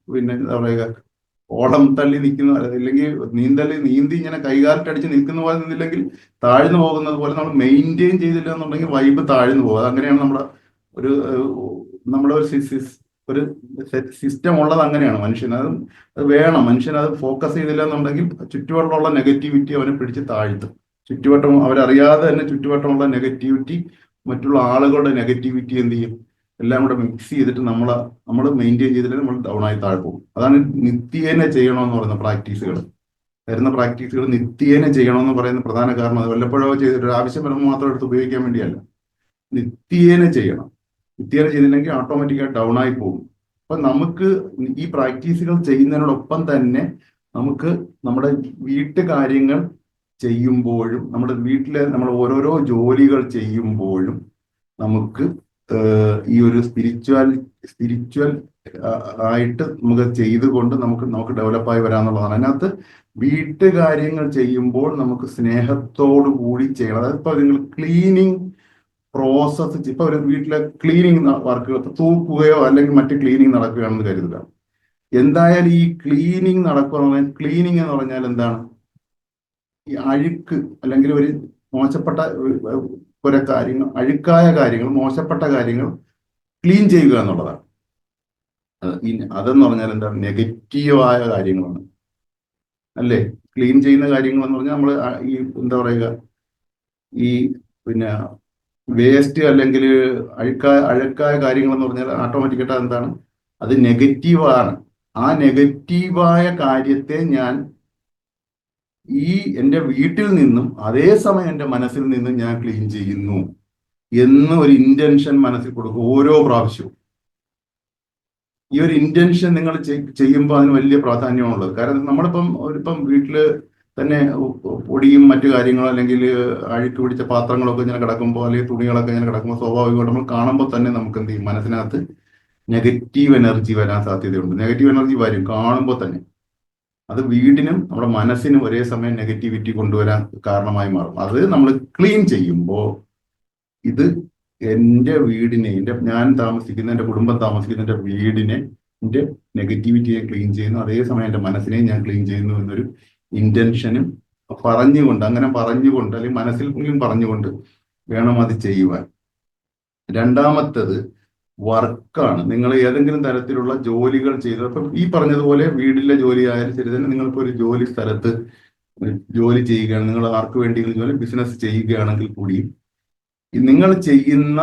പിന്നെ എന്താ പറയുക, ഓടം തള്ളി നിൽക്കുന്ന, അല്ലെങ്കിൽ നീന്തി ഇങ്ങനെ കൈകാലിട്ടടിച്ച് നിൽക്കുന്ന പോലെ നിന്നില്ലെങ്കിൽ താഴ്ന്നു പോകുന്നത് പോലെ നമ്മൾ മെയിൻറ്റെയിൻ ചെയ്തില്ല എന്നുണ്ടെങ്കിൽ വൈബ് താഴ്ന്നു പോകും. അങ്ങനെയാണ് ഒരു ഒരു സിസ്റ്റം ഉള്ളത്. അങ്ങനെയാണ് മനുഷ്യൻ. അത് വേണം. മനുഷ്യൻ അത് ഫോക്കസ് ചെയ്തില്ല എന്നുണ്ടെങ്കിൽ ചുറ്റുവട്ടമുള്ള നെഗറ്റിവിറ്റി അവനെ പിടിച്ച് താഴ്ത്തും. ചുറ്റുവട്ടം അവരറിയാതെ തന്നെ ചുറ്റുവട്ടമുള്ള നെഗറ്റിവിറ്റി, മറ്റുള്ള ആളുകളുടെ നെഗറ്റിവിറ്റി എന്ത് ചെയ്യും, എല്ലാം കൂടെ മിക്സ് ചെയ്തിട്ട് നമ്മൾ മെയിൻറ്റെയിൻ ചെയ്തിട്ട് നമ്മൾ ഡൗൺ ആയി താഴെ പോകും. അതാണ് നിത്യേന ചെയ്യണമെന്ന് പറയുന്ന പ്രാക്ടീസുകൾ. വരുന്ന പ്രാക്ടീസുകൾ നിത്യേന ചെയ്യണമെന്ന് പറയുന്ന പ്രധാന കാരണം അത് വല്ലപ്പോഴോ ചെയ്തിട്ട് ആവശ്യം വരുമ്പോൾ മാത്രം എടുത്ത് ഉപയോഗിക്കാൻ വേണ്ടിയല്ല, നിത്യേന ചെയ്യണം. നിത്യേന ചെയ്തില്ലെങ്കിൽ ഓട്ടോമാറ്റിക്കായിട്ട് ഡൗൺ ആയി പോകും. അപ്പൊ നമുക്ക് ഈ പ്രാക്ടീസുകൾ ചെയ്യുന്നതിനോടൊപ്പം തന്നെ നമുക്ക് നമ്മുടെ വീട്ടുകാര്യങ്ങൾ ചെയ്യുമ്പോഴും നമ്മുടെ വീട്ടിലെ നമ്മൾ ഓരോരോ ജോലികൾ ചെയ്യുമ്പോഴും നമുക്ക് ഈ ഒരു സ്പിരിച്വൽ ആയിട്ട് നമുക്ക് ചെയ്തുകൊണ്ട് നമുക്ക് ഡെവലപ്പായി വരാന്നുള്ളതാണ്. അതിനകത്ത് വീട്ടുകാര്യങ്ങൾ ചെയ്യുമ്പോൾ നമുക്ക് സ്നേഹത്തോടു കൂടി ചെയ്യണം. അതായത് ഇപ്പൊ നിങ്ങൾ ക്ലീനിങ് പ്രോസസ്സ്, ഇപ്പൊ ഒരു വീട്ടിലെ ക്ലീനിങ് വർക്കുകൾ തൂക്കുകയോ അല്ലെങ്കിൽ മറ്റ് ക്ലീനിങ് നടക്കുകയാണെന്ന് കരുതുക. എന്തായാലും ഈ ക്ലീനിങ് നടക്കുക, ക്ലീനിങ് എന്ന് പറഞ്ഞാൽ എന്താണ്? ഈ അഴുക്ക് അല്ലെങ്കിൽ ഒരു മോശപ്പെട്ട കുറെ കാര്യങ്ങൾ, അഴുക്കായ കാര്യങ്ങൾ, മോശപ്പെട്ട കാര്യങ്ങൾ ക്ലീൻ ചെയ്യുക എന്നുള്ളതാണ്. അതെന്ന് പറഞ്ഞാൽ എന്താണ്? നെഗറ്റീവായ കാര്യങ്ങളാണ് അല്ലേ? ക്ലീൻ ചെയ്യുന്ന കാര്യങ്ങൾ എന്ന് പറഞ്ഞാൽ നമ്മൾ ഈ എന്താ പറയുക, ഈ പിന്നെ വേസ്റ്റ് അല്ലെങ്കിൽ അഴുക്കായ കാര്യങ്ങൾ എന്ന് പറഞ്ഞാൽ ഓട്ടോമാറ്റിക്കായിട്ട് എന്താണ്? അത് നെഗറ്റീവാണ്. ആ നെഗറ്റീവായ കാര്യത്തെ ഞാൻ എൻ്റെ വീട്ടിൽ നിന്നും അതേസമയം എൻ്റെ മനസ്സിൽ നിന്നും ഞാൻ ക്ലീൻ ചെയ്യുന്നു എന്ന് ഒരു ഇന്റൻഷൻ മനസ്സിൽ കൊടുക്കും ഓരോ പ്രാവശ്യവും. ഈ ഒരു ഇന്റൻഷൻ നിങ്ങൾ ചെയ്യുമ്പോൾ അതിന് വലിയ പ്രാധാന്യമുള്ളത്. കാരണം നമ്മളിപ്പം വീട്ടില് തന്നെ പൊടിയും മറ്റു കാര്യങ്ങളും അല്ലെങ്കിൽ അഴുക്ക് പിടിച്ച പാത്രങ്ങളൊക്കെ ഇങ്ങനെ കിടക്കുമ്പോൾ അല്ലെങ്കിൽ തുണികളൊക്കെ ഇങ്ങനെ കിടക്കുമ്പോൾ സ്വാഭാവികമായിട്ട് നമ്മൾ കാണുമ്പോൾ തന്നെ നമുക്ക് എന്ത് ചെയ്യും? മനസ്സിനകത്ത് നെഗറ്റീവ് എനർജി വരാൻ സാധ്യതയുണ്ട്. നെഗറ്റീവ് എനർജി വരും കാണുമ്പോൾ തന്നെ. അത് വീടിനും നമ്മുടെ മനസ്സിനും ഒരേ സമയം നെഗറ്റിവിറ്റി കൊണ്ടുവരാൻ കാരണമായി മാറും. അത് നമ്മൾ ക്ലീൻ ചെയ്യുമ്പോൾ ഇത് എൻ്റെ വീടിനെ, ഞാൻ താമസിക്കുന്ന, എൻ്റെ കുടുംബം താമസിക്കുന്ന എൻ്റെ വീടിനെ, എൻ്റെ നെഗറ്റിവിറ്റിയെ ക്ലീൻ ചെയ്യുന്നു, അതേസമയം എൻ്റെ മനസ്സിനെയും ഞാൻ ക്ലീൻ ചെയ്യുന്നു എന്നൊരു ഇന്റൻഷനും പറഞ്ഞുകൊണ്ട് അല്ലെങ്കിൽ മനസ്സിൽ പറഞ്ഞുകൊണ്ട് വേണം അത് ചെയ്യുവാൻ. രണ്ടാമത്തത് വർക്കാണ്. നിങ്ങൾ ഏതെങ്കിലും തരത്തിലുള്ള ജോലികൾ ചെയ്ത്, അപ്പം ഈ പറഞ്ഞതുപോലെ വീട്ടിലെ ജോലി ആയാലും ശരി തന്നെ, നിങ്ങളിപ്പോൾ ഒരു ജോലി സ്ഥലത്ത് ജോലി ചെയ്യുകയാണ്, നിങ്ങൾ ആർക്ക് വേണ്ടിയെങ്കിലും ജോലി ബിസിനസ് ചെയ്യുകയാണെങ്കിൽ കൂടിയും നിങ്ങൾ ചെയ്യുന്ന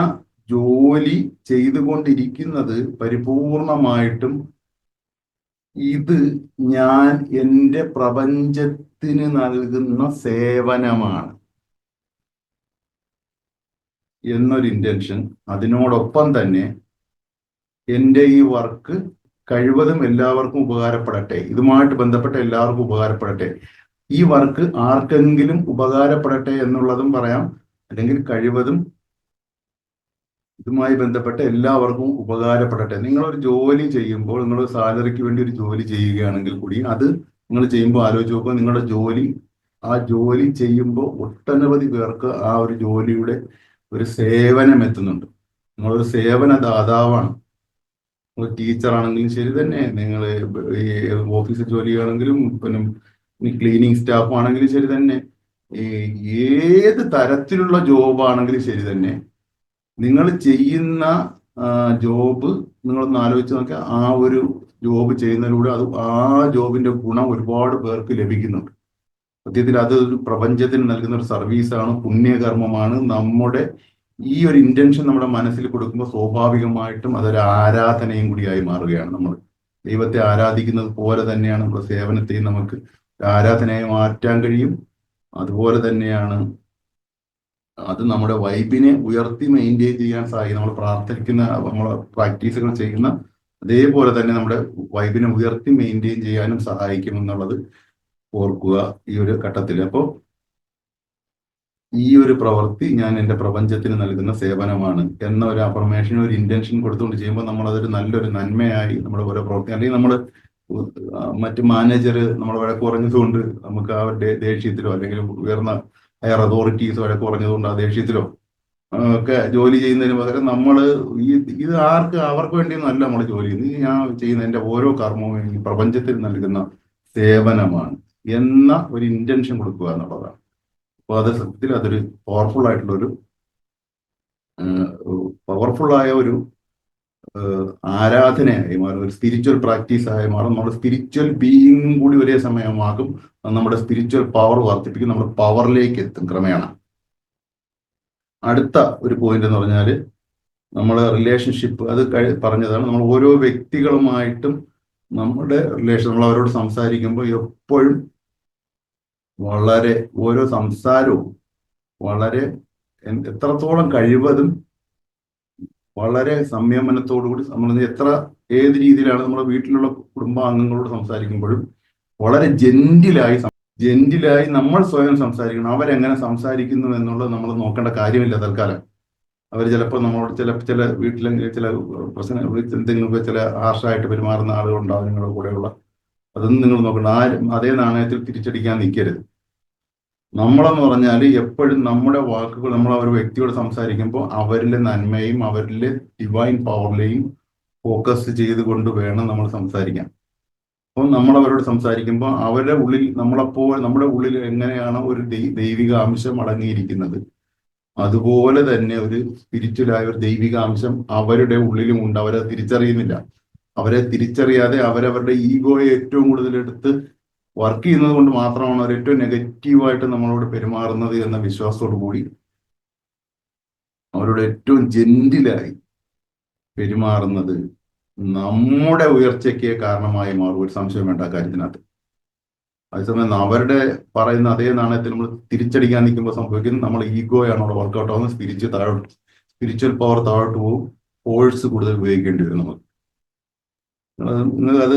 ജോലി ചെയ്തുകൊണ്ടിരിക്കുന്നത് പരിപൂർണമായിട്ടും ഇത് ഞാൻ എൻ്റെ പ്രപഞ്ചത്തിന് നൽകുന്ന സേവനമാണ് എന്നൊരു ഇന്റൻഷൻ. അതിനോടൊപ്പം തന്നെ എൻ്റെ ഈ വർക്ക് കഴിവതും എല്ലാവർക്കും ഉപകാരപ്പെടട്ടെ, ഇതുമായിട്ട് ബന്ധപ്പെട്ട എല്ലാവർക്കും ഉപകാരപ്പെടട്ടെ, ഈ വർക്ക് ആർക്കെങ്കിലും ഉപകാരപ്പെടട്ടെ എന്നുള്ളതും പറയാം. അല്ലെങ്കിൽ കഴിവതും ഇതുമായി ബന്ധപ്പെട്ട എല്ലാവർക്കും ഉപകാരപ്പെടട്ടെ. നിങ്ങളൊരു ജോലി ചെയ്യുമ്പോൾ, നിങ്ങൾ സാലറിക്ക് വേണ്ടി ഒരു ജോലി ചെയ്യുകയാണെങ്കിൽ കൂടി അത് നിങ്ങൾ ചെയ്യുമ്പോൾ ആലോചിച്ച് നോക്കുക, നിങ്ങളുടെ ആ ജോലി ചെയ്യുമ്പോൾ ഒട്ടനവധി പേർക്ക് ആ ഒരു ജോലിയുടെ ഒരു സേവനം എത്തുന്നുണ്ട്. നിങ്ങളൊരു സേവന ദാതാവാണ്. നിങ്ങൾ ടീച്ചറാണെങ്കിലും ശരി തന്നെ, നിങ്ങൾ ഈ ഓഫീസിൽ ജോലി ചെയ്യുകയാണെങ്കിലും, പിന്നെ ക്ലീനിങ് സ്റ്റാഫ് ആണെങ്കിലും ശരി തന്നെ, ഏത് തരത്തിലുള്ള ജോബ് ആണെങ്കിലും ശരി തന്നെ, നിങ്ങൾ ചെയ്യുന്ന ജോബ് നിങ്ങളൊന്ന് ആലോചിച്ച് നോക്കിയാൽ ആ ഒരു ജോബ് ചെയ്യുന്നതിലൂടെ അത് ആ ജോബിന്റെ ഗുണം ഒരുപാട് പേർക്ക് ലഭിക്കുന്നുണ്ട്. സത്യത്തിൽ അത് ഒരു പ്രപഞ്ചത്തിന് നൽകുന്ന ഒരു സർവീസാണ്, പുണ്യകർമ്മമാണ്. നമ്മുടെ ഈ ഒരു ഇന്റൻഷൻ നമ്മുടെ മനസ്സിൽ കൊടുക്കുമ്പോൾ സ്വാഭാവികമായിട്ടും അതൊരു ആരാധനയും കൂടിയായി മാറുകയാണ്. നമ്മൾ ദൈവത്തെ ആരാധിക്കുന്നത് പോലെ തന്നെയാണ് നമ്മുടെ സേവനത്തെയും നമുക്ക് ആരാധനയായി മാറ്റാൻ കഴിയും. അതുപോലെ തന്നെയാണ് അത് നമ്മുടെ വൈബിനെ ഉയർത്തി മെയിൻറ്റെയിൻ ചെയ്യാൻ സഹായിക്കും. നമ്മൾ പ്രാർത്ഥിക്കുന്ന, നമ്മൾ പ്രാക്ടീസുകൾ ചെയ്യുന്ന അതേപോലെ തന്നെ നമ്മുടെ വൈബിനെ ഉയർത്തി മെയിൻറ്റെയിൻ ചെയ്യാനും സഹായിക്കും എന്നുള്ളത് ഓർക്കുക ഈ ഒരു ഘട്ടത്തിൽ. അപ്പോൾ ഈ ഒരു പ്രവൃത്തി ഞാൻ എൻ്റെ പ്രപഞ്ചത്തിന് നൽകുന്ന സേവനമാണ് എന്ന ഒരു അഫർമേഷൻ, ഒരു ഇന്റൻഷൻ കൊടുത്തുകൊണ്ട് ചെയ്യുമ്പോൾ നമ്മളതൊരു നല്ലൊരു നന്മയായി നമ്മുടെ ഓരോ പ്രവൃത്തി, അല്ലെങ്കിൽ നമ്മൾ മറ്റ് മാനേജർ നമ്മളെ വഴക്ക് പറഞ്ഞതുകൊണ്ട് നമുക്ക് ആ ദേഷ്യത്തിലോ അല്ലെങ്കിൽ ഉയർന്ന ഹയർ അതോറിറ്റീസ് വഴക്ക് പറഞ്ഞതുകൊണ്ട് ആ ദേഷ്യത്തിലോ ഒക്കെ ജോലി ചെയ്യുന്നതിന് പകരം നമ്മൾ ഇത് അവർക്ക് വേണ്ടിയൊന്നും അല്ല നമ്മൾ ജോലി ചെയ്യുന്നത്. ഞാൻ ചെയ്യുന്ന എൻ്റെ ഓരോ കർമ്മവും ഈ പ്രപഞ്ചത്തിൽ നൽകുന്ന സേവനമാണ് എന്ന ഒരു ഇന്റൻഷൻ കൊടുക്കുക എന്നുള്ളതാണ്. അപ്പോൾ അത് സത്യത്തിൽ അതൊരു പവർഫുള്ളായ ഒരു ആരാധനയായി മാറും, ഒരു സ്പിരിച്വൽ പ്രാക്ടീസ് ആയി മാറും. നമ്മുടെ സ്പിരിച്വൽ ബീയിങ് കൂടി ഒരേ സമയമാകും. നമ്മുടെ സ്പിരിച്വൽ പവർ വർദ്ധിപ്പിക്കും, നമ്മൾ പവറിലേക്ക് എത്തും ക്രമേണ. അടുത്ത ഒരു പോയിന്റ് എന്ന് പറഞ്ഞാൽ നമ്മൾ റിലേഷൻഷിപ്പ്, അത് പറഞ്ഞതാണ്. നമ്മൾ ഓരോ വ്യക്തികളുമായിട്ടും നമ്മുടെ റിലേഷൻ, നമ്മൾ അവരോട് സംസാരിക്കുമ്പോൾ എപ്പോഴും വളരെ ഓരോ സംസാരവും വളരെ എത്രത്തോളം കഴിവതും വളരെ സംയമനത്തോടുകൂടി നമ്മൾ ഏത് രീതിയിലാണ് നമ്മുടെ വീട്ടിലുള്ള കുടുംബാംഗങ്ങളോട് സംസാരിക്കുമ്പോഴും വളരെ ജെന്റിലായി നമ്മൾ സ്വയം സംസാരിക്കണം. അവരെങ്ങനെ സംസാരിക്കുന്നു എന്നുള്ളത് നമ്മൾ നോക്കേണ്ട കാര്യമില്ല തൽക്കാലം. അവർ ചിലപ്പോൾ നമ്മളോട് ചില വീട്ടിലെ ചില പ്രശ്നങ്ങൾ, എന്തെങ്കിലും ചില ഹാർഷായിട്ട് പെരുമാറുന്ന ആളുകളുണ്ടാവും നിങ്ങളുടെ കൂടെയുള്ള, അതൊന്നും നിങ്ങൾ നോക്കണ്ട. അതേ നാണയത്തിൽ തിരിച്ചടിക്കാൻ നിൽക്കരുത്. നമ്മളെന്ന് പറഞ്ഞാൽ എപ്പോഴും നമ്മുടെ വാക്കുകൾ, നമ്മൾ ഒരു വ്യക്തിയോട് സംസാരിക്കുമ്പോൾ അവരിലെ നന്മയും അവരിലെ ഡിവൈൻ പവറിലെയും ഫോക്കസ് ചെയ്തുകൊണ്ട് വേണം നമ്മൾ സംസാരിക്കാൻ. അപ്പോൾ നമ്മൾ അവരോട് സംസാരിക്കുമ്പോൾ അവരുടെ ഉള്ളിൽ നമ്മുടെ ഉള്ളിൽ എങ്ങനെയാണ് ഒരു ദൈവിക അംശം അടങ്ങിയിരിക്കുന്നത്, അതുപോലെ തന്നെ ഒരു സ്പിരിച്വലായ ഒരു ദൈവിക അംശം അവരുടെ ഉള്ളിലും ഉണ്ട്. അവരെ തിരിച്ചറിയുന്നില്ല. അവരെ തിരിച്ചറിയാതെ അവരവരുടെ ഈഗോയെ ഏറ്റവും കൂടുതൽ എടുത്ത് വർക്ക് ചെയ്യുന്നത് കൊണ്ട് മാത്രമാണ് അവർ ഏറ്റവും നെഗറ്റീവായിട്ട് നമ്മളോട് പെരുമാറുന്നത് എന്ന വിശ്വാസത്തോടു കൂടി അവരോട് ഏറ്റവും ജെന്റിലായി പെരുമാറുന്നത് നമ്മുടെ ഉയർച്ചയ്ക്ക് കാരണമായി മാറും. ഒരു സംശയം വേണ്ട കാര്യത്തിനകത്ത്. അതേസമയം അവരുടെ പറയുന്ന അതേ നാണയത്തിൽ നമ്മൾ തിരിച്ചടിക്കാൻ നിൽക്കുമ്പോൾ സംഭവിക്കുന്നത് നമ്മൾ ഈഗോയാണ് അവിടെ വർക്കൗട്ട് ആവുന്നത്. സ്പിരിച്വൽ പവർ താഴോട്ട് പോകും. ഫോഴ്സ് കൂടുതൽ ഉപയോഗിക്കേണ്ടി വരും നമുക്ക്. അത്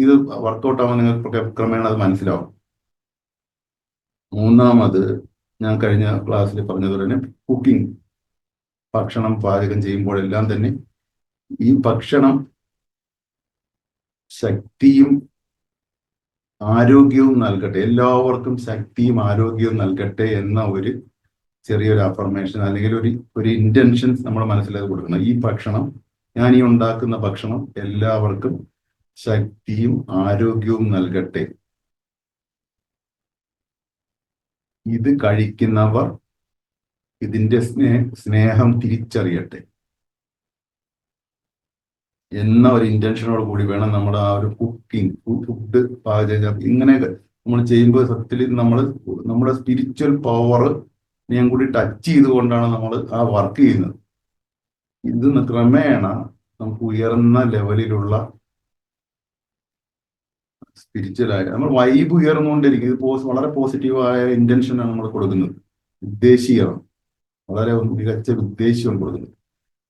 ഇത് വർക്കൗട്ട് ആവാൻ നിങ്ങൾക്ക് ക്രമേണ അത് മനസ്സിലാവും. മൂന്നാമത്, ഞാൻ കഴിഞ്ഞ ക്ലാസ്സിൽ പറഞ്ഞതുപോലെ തന്നെ കുക്കിംഗ്, ഭക്ഷണം പാചകം ചെയ്യുമ്പോഴെല്ലാം തന്നെ ഈ ഭക്ഷണം ശക്തിയും ആരോഗ്യവും നൽകട്ടെ, എല്ലാവർക്കും ശക്തിയും ആരോഗ്യവും നൽകട്ടെ എന്ന ഒരു ചെറിയൊരു അഫർമേഷൻ അല്ലെങ്കിൽ ഒരു ഇന്റൻഷൻ നമ്മൾ മനസ്സിലാക്കി കൊടുക്കണം. ഈ ഭക്ഷണം, ഞാൻ ഈ ഉണ്ടാക്കുന്ന ഭക്ഷണം എല്ലാവർക്കും ശക്തിയും ആരോഗ്യവും നൽകട്ടെ. ഇത് കഴിക്കുന്നവർ ഇതിന്റെ സ്നേഹം തിരിച്ചറിയട്ടെ എന്ന ഒരു ഇന്റൻഷനോട് കൂടി വേണം നമ്മൾ ആ ഒരു കുക്കിംഗ്, ഫുഡ് പാചകം ഇങ്ങനെയൊക്കെ നമ്മൾ ചെയ്യുമ്പോൾ സത്യത്തിൽ നമ്മുടെ സ്പിരിച്വൽ പവറിനെയും കൂടി ടച്ച് ചെയ്തുകൊണ്ടാണ് നമ്മൾ ആ വർക്ക് ചെയ്യുന്നത്. ഇത് ക്രമേണ നമുക്ക് ഉയർന്ന ലെവലിലുള്ള സ്പിരിച്വലായ നമ്മൾ വൈബ് ഉയർന്നുകൊണ്ടിരിക്കും. ഇത് വളരെ പോസിറ്റീവായ ഇന്റൻഷനാണ് നമ്മൾ കൊടുക്കുന്നത്. ഉദ്ദേശീയമാണ്, വളരെ മികച്ച ഉദ്ദേശ്യമാണ് കൊടുക്കുന്നത്.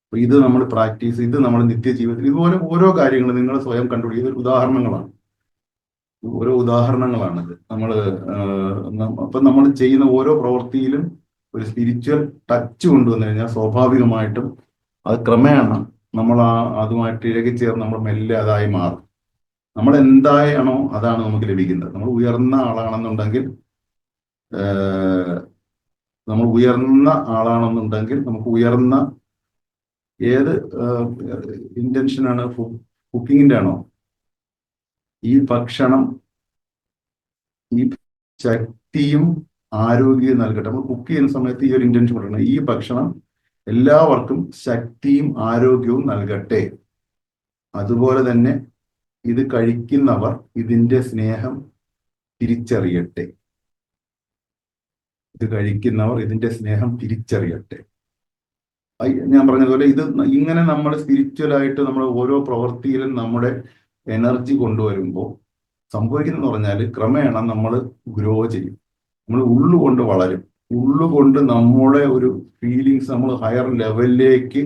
അപ്പൊ ഇത് നമ്മൾ പ്രാക്ടീസ്, ഇത് നമ്മൾ നിത്യജീവിതത്തിൽ ഇതുപോലെ ഓരോ കാര്യങ്ങളും നിങ്ങൾ സ്വയം കണ്ടുപിടിക്കുന്ന ഓരോ ഉദാഹരണങ്ങളാണിത്. അപ്പൊ നമ്മൾ ചെയ്യുന്ന ഓരോ പ്രവൃത്തിയിലും ഒരു സ്പിരിച്വൽ ടച്ച് കൊണ്ടുവന്നു കഴിഞ്ഞാൽ സ്വാഭാവികമായിട്ടും അത് ക്രമേണ നമ്മൾ അതുമായിട്ട് ഇഴകിച്ചേർന്ന് നമ്മൾ മെല്ലെ അതായി മാറും. നമ്മൾ എന്തായാണോ അതാണ് നമുക്ക് ലഭിക്കുന്നത്. നമ്മൾ ഉയർന്ന ആളാണെന്നുണ്ടെങ്കിൽ നമുക്ക് ഉയർന്ന ഏത് ഇന്റൻഷനാണ്? കുക്കിങ്ങിന്റെ ആണോ? ഈ ഭക്ഷണം ഈ ശക്തിയും ആരോഗ്യവും നൽകട്ടെ. നമ്മൾ കുക്ക് ചെയ്യുന്ന സമയത്ത് ഈ ഒരു ഇന്റൻഷൻ കൊടുക്കണം. ഈ ഭക്ഷണം എല്ലാവർക്കും ശക്തിയും ആരോഗ്യവും നൽകട്ടെ. അതുപോലെ തന്നെ ഇത് കഴിക്കുന്നവർ ഇതിന്റെ സ്നേഹം തിരിച്ചറിയട്ടെ. ഇത് കഴിക്കുന്നവർ ഇതിന്റെ സ്നേഹം തിരിച്ചറിയട്ടെ. ഞാൻ പറഞ്ഞതുപോലെ ഇത് ഇങ്ങനെ നമ്മൾ സ്പിരിച്വലായിട്ട് നമ്മൾ ഓരോ പ്രവൃത്തിയിലും നമ്മുടെ എനർജി കൊണ്ടുവരുമ്പോൾ സംഭവിക്കുന്നതെന്ന് പറഞ്ഞാൽ ക്രമേണ നമ്മൾ ഗ്രോ ചെയ്യും. നമ്മൾ ഉള്ളുകൊണ്ട് വളരും. ഉള്ളുകൊണ്ട് നമ്മുടെ ഒരു ഫീലിങ്സ് നമ്മൾ ഹയർ ലെവലിലേക്ക്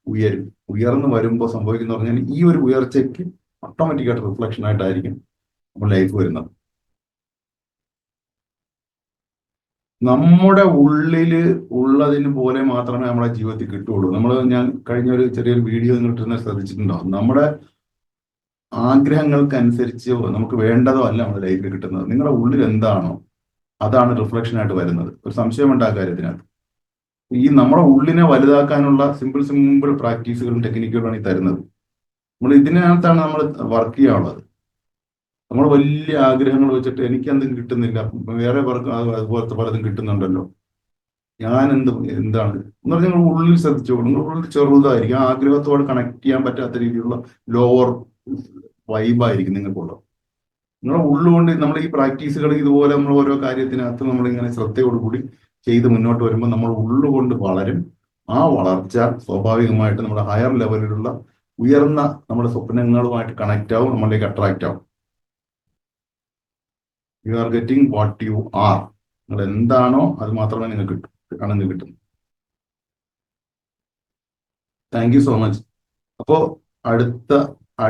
ഉയരും. ഉയർന്നു വരുമ്പോൾ സംഭവിക്കുന്ന പറഞ്ഞാൽ ഈ ഒരു ഉയർച്ചയ്ക്ക് ഓട്ടോമാറ്റിക്കായിട്ട് റിഫ്ലക്ഷൻ ആയിട്ടായിരിക്കും നമ്മുടെ ലൈഫ് വരുന്നത്. നമ്മുടെ ഉള്ളില് ഉള്ളതിന് പോലെ മാത്രമേ നമ്മുടെ ജീവിതത്തിൽ കിട്ടുള്ളൂ. ഞാൻ കഴിഞ്ഞ ഒരു ചെറിയൊരു വീഡിയോ നിങ്ങൾ ഇട്ടുന്ന ശ്രദ്ധിച്ചിട്ടുണ്ടാവും. നമ്മുടെ ആഗ്രഹങ്ങൾക്കനുസരിച്ച് നമുക്ക് വേണ്ടതോ അല്ല നമ്മുടെ ലൈഫിൽ കിട്ടുന്നത്. നിങ്ങളുടെ ഉള്ളിൽ എന്താണോ അതാണ് റിഫ്ലക്ഷൻ ആയിട്ട് വരുന്നത്. ഒരു സംശയമുണ്ട് ആ കാര്യത്തിനകത്ത്. ഈ നമ്മുടെ ഉള്ളിനെ വലുതാക്കാനുള്ള സിമ്പിൾ പ്രാക്ടീസുകളും ടെക്നിക്കുകളാണ് ഈ തരുന്നത്. നമ്മൾ ഇതിനകത്താണ് നമ്മൾ വർക്ക് ചെയ്യാനുള്ളത്. നമ്മൾ വലിയ ആഗ്രഹങ്ങൾ വെച്ചിട്ട് എനിക്കെന്തും കിട്ടുന്നില്ല, വേറെ അതുപോലത്തെ പലതും കിട്ടുന്നുണ്ടല്ലോ, എന്താണ് എന്ന് പറഞ്ഞാൽ നിങ്ങൾ ഉള്ളിൽ ശ്രദ്ധിച്ചോളൂ. നിങ്ങൾ ഉള്ളിൽ ചെറുതായിരിക്കും. ആ ആഗ്രഹത്തോട് കണക്ട് ചെയ്യാൻ പറ്റാത്ത രീതിയിലുള്ള ലോവർ വൈബായിരിക്കും നിങ്ങൾക്കുള്ളത്. നിങ്ങളുടെ ഉള്ളുകൊണ്ട് നമ്മൾ ഈ പ്രാക്ടീസുകൾ ഇതുപോലെ നമ്മൾ ഓരോ കാര്യത്തിനകത്ത് നമ്മളിങ്ങനെ ശ്രദ്ധയോടുകൂടി ചെയ്ത് മുന്നോട്ട് വരുമ്പോൾ നമ്മൾ ഉള്ളുകൊണ്ട് വളരും. ആ വളർച്ച സ്വാഭാവികമായിട്ട് നമ്മുടെ ഹയർ ലെവലിലുള്ള ഉയർന്ന നമ്മുടെ സ്വപ്നങ്ങളുമായിട്ട് കണക്റ്റ് ആവും, നമ്മളിലേക്ക് അട്രാക്റ്റ് ആവും. You are getting what you are. നിങ്ങൾ എന്താണോ അത് മാത്രമേ നിങ്ങൾക്ക് കിട്ടും. Thank you so much. അപ്പോ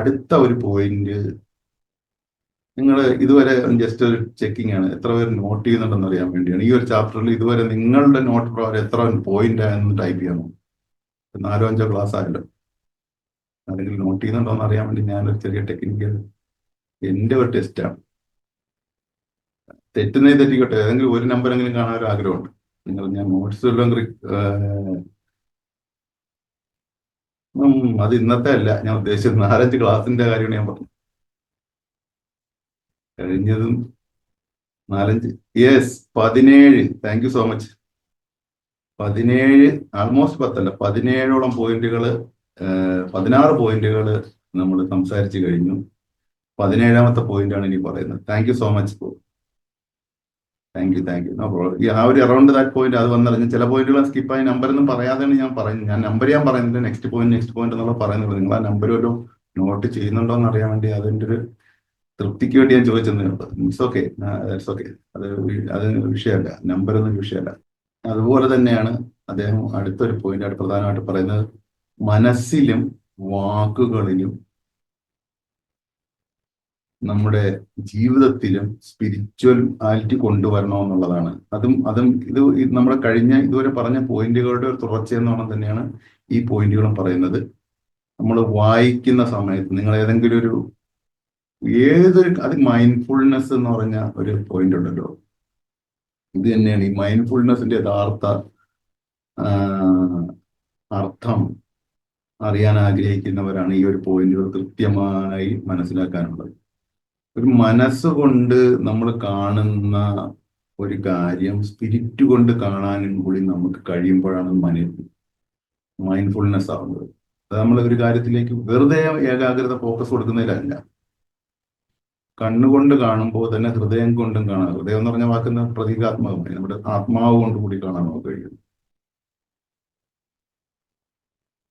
അടുത്ത ഒരു പോയിന്റ്, നിങ്ങൾ ഇതുവരെ ജസ്റ്റ് ഒരു ചെക്കിംഗ് ആണ്, എത്ര പേര് നോട്ട് ചെയ്യുന്നുണ്ടെന്ന് അറിയാൻ വേണ്ടിയാണ്. ഈ ഒരു ചാപ്റ്ററിൽ ഇതുവരെ നിങ്ങളുടെ നോട്ട് പ്രകാരം എത്ര പോയിന്റ് ആയെന്ന് ടൈപ്പ് ചെയ്യണം. 4-5 ക്ലാസ് ആയല്ലോ. ആരെങ്കിലും നോട്ട് ചെയ്യുന്നുണ്ടോ എന്ന് അറിയാൻ വേണ്ടി ഞാനൊരു ചെറിയ ടെക്നിക്കൽ എൻ്റെ ഒരു ടെസ്റ്റാണ്. തെറ്റിക്കോട്ടെ, ഏതെങ്കിലും ഒരു നമ്പറെങ്കിലും കാണാൻ ഒരു ആഗ്രഹമുണ്ട്. ഞാൻ നോട്ട്സ് എല്ലാം അത് ഇന്നത്തെ അല്ല ഞാൻ ഉദ്ദേശിച്ചത്. 4-5 ക്ലാസിന്റെ കാര്യമാണ് ഞാൻ പറഞ്ഞത്. കഴിഞ്ഞതും 4-5 17. Thank you so much. 17 almost 10 അല്ല, 17ഓളം പോയിന്റുകൾ, 16 പോയിന്റുകൾ നമ്മൾ സംസാരിച്ചു കഴിഞ്ഞു. 17ാമത്തെ പോയിന്റാണ് ഇനി പറയുന്നത്. Thank you so much. Thank you. No problem. ആ ഒരു അറൗണ്ട് ദാറ്റ് പോയിന്റ് അത് വന്നറിഞ്ഞു. ചില പോയിന്റുകൾ സ്കിപ്പായി നമ്പറൊന്നും പറയാതെയാണ് ഞാൻ പറയുന്നത്. ഞാൻ നമ്പർ ഞാൻ പറയുന്നില്ല, നെക്സ്റ്റ് പോയിന്റ് എന്നുള്ള പറയുന്നുള്ളൂ. നിങ്ങൾ ആ നമ്പർ വല്ലതും നോട്ട് ചെയ്യുന്നുണ്ടോ എന്ന് അറിയാൻ വേണ്ടി അതിൻ്റെ ഒരു തൃപ്തിക്ക് വേണ്ടി ഞാൻ ചോദിച്ചതേ ഉള്ളൂ. It's okay, that's okay. അത് വിഷയമല്ല, നമ്പറൊന്നും വിഷയമല്ല. അതുപോലെ തന്നെയാണ് അദ്ദേഹം അടുത്തൊരു പോയിന്റ് പ്രധാനമായിട്ട് പറയുന്നത്, മനസ്സിലും വാക്കുകളിലും നമ്മുടെ ജീവിതത്തിലും സ്പിരിച്വൽറ്റി കൊണ്ടുവരണമെന്നുള്ളതാണ്. ഇത് നമ്മുടെ ഇതുവരെ പറഞ്ഞ പോയിന്റുകളുടെ ഒരു തുടർച്ചയെന്നോണം തന്നെയാണ് ഈ പോയിന്റുകളും പറയുന്നത്. നമ്മൾ വായിക്കുന്ന സമയത്ത് നിങ്ങൾ ഏതെങ്കിലും അത് മൈൻഡ്ഫുൾനെസ് എന്ന് പറഞ്ഞ ഒരു പോയിന്റ് ഉണ്ടല്ലോ. ഇത് തന്നെയാണ് ഈ മൈൻഡ്ഫുൾനെസിന്റെ യഥാർത്ഥ അർത്ഥം അറിയാൻ ആഗ്രഹിക്കുന്നവരാണ് ഈ ഒരു പോയിന്റുകൾ കൃത്യമായി മനസ്സിലാക്കാനുള്ളത്. ഒരു മനസ്സുകൊണ്ട് നമ്മൾ കാണുന്ന ഒരു കാര്യം സ്പിരിറ്റ് കൊണ്ട് കാണാനും കൂടി നമുക്ക് കഴിയുമ്പോഴാണ് മൈൻഡ്ഫുൾനെസ് ആവുന്നത്. അത് നമ്മൾ ഒരു കാര്യത്തിലേക്ക് വെറുതെ ഏകാഗ്രത ഫോക്കസ് കൊടുക്കുന്നതിലല്ല, കണ്ണുകൊണ്ട് കാണുമ്പോൾ തന്നെ ഹൃദയം കൊണ്ടും കാണാം. ഹൃദയം എന്ന് പറഞ്ഞ വാക്കുന്ന പ്രതീകാത്മകമായി നമ്മുടെ ആത്മാവ് കൊണ്ട് കൂടി കാണാൻ നമുക്ക് കഴിയും.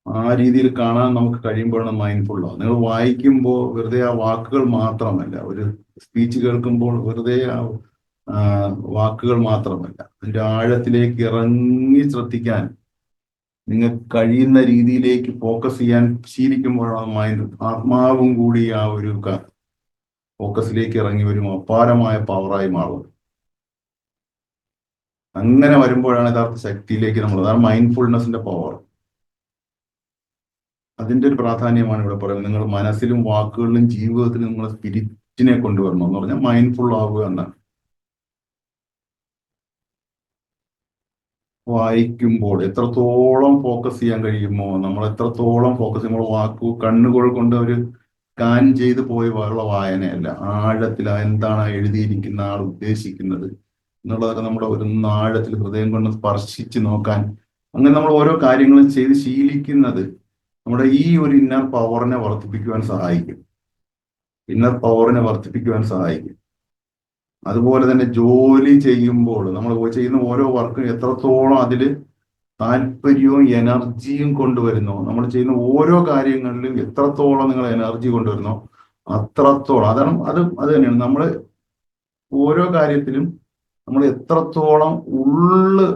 ആ രീതിയിൽ കാണാൻ നമുക്ക് കഴിയുമ്പോഴാണ് മൈൻഡ്ഫുൾ ആവും. നിങ്ങൾ വായിക്കുമ്പോൾ വെറുതെ ആ വാക്കുകൾ മാത്രമല്ല, ഒരു സ്പീച്ച് കേൾക്കുമ്പോൾ വെറുതെ ആ വാക്കുകൾ മാത്രമല്ല, അതിന്റെ ആഴത്തിലേക്ക് ഇറങ്ങി ശ്രദ്ധിക്കാൻ നിങ്ങൾക്ക് കഴിയുന്ന രീതിയിലേക്ക് ഫോക്കസ് ചെയ്യാൻ ശീലിക്കുമ്പോഴാണ് ആത്മാവും കൂടി ആ ഒരു ഫോക്കസിലേക്ക് ഇറങ്ങി വരും, അപാരമായ പവറായി മാറും. അങ്ങനെ വരുമ്പോഴാണ് യഥാർത്ഥ ശക്തിയിലേക്ക് അതാണ് മൈൻഡ്ഫുൾനെസിന്റെ പവർ. അതിന്റെ ഒരു പ്രാധാന്യമാണ് ഇവിടെ പറയുന്നത്. നിങ്ങൾ മനസ്സിലും വാക്കുകളിലും ജീവിതത്തിലും നിങ്ങൾ സ്പിരിറ്റിനെ കൊണ്ടുവരണം എന്ന് പറഞ്ഞാൽ മൈൻഡ്ഫുൾ ആവുക എന്നാണ്. വായിക്കുമ്പോൾ എത്രത്തോളം ഫോക്കസ് ചെയ്യാൻ കഴിയുമോ, നമ്മൾ എത്രത്തോളം ഫോക്കസ് ചെയ്യുമ്പോൾ കണ്ണുകൾ കൊണ്ട് ഒരു സ്കാൻ ചെയ്ത് പോയി ഉള്ള വായനയല്ല, ആഴത്തിൽ എന്താണ് എഴുതിയിരിക്കുന്ന ആൾ ഉദ്ദേശിക്കുന്നത് എന്നുള്ളതൊക്കെ നമ്മുടെ ഒരു ആഴത്തിൽ ഹൃദയം കൊണ്ട് സ്പർശിച്ച് നോക്കാൻ, അങ്ങനെ നമ്മൾ ഓരോ കാര്യങ്ങളും ചെയ്ത് ശീലിക്കുന്നത് നമ്മുടെ ഈ ഒരു ഇന്നർ പവറിനെ വർദ്ധിപ്പിക്കുവാൻ സഹായിക്കും. ഇന്നർ പവറിനെ വർദ്ധിപ്പിക്കുവാൻ സഹായിക്കും. അതുപോലെ തന്നെ ജോലി ചെയ്യുമ്പോൾ നമ്മൾ ചെയ്യുന്ന ഓരോ വർക്കും എത്രത്തോളം അതിൽ താല്പര്യവും എനർജിയും കൊണ്ടുവരുന്നോ, നമ്മൾ ചെയ്യുന്ന ഓരോ കാര്യങ്ങളിലും എത്രത്തോളം നിങ്ങൾ എനർജി കൊണ്ടുവരുന്നോ അത്രത്തോളം അത് തന്നെയാണ് നമ്മൾ ഓരോ കാര്യത്തിലും നമ്മൾ എത്രത്തോളം ഉള്ള്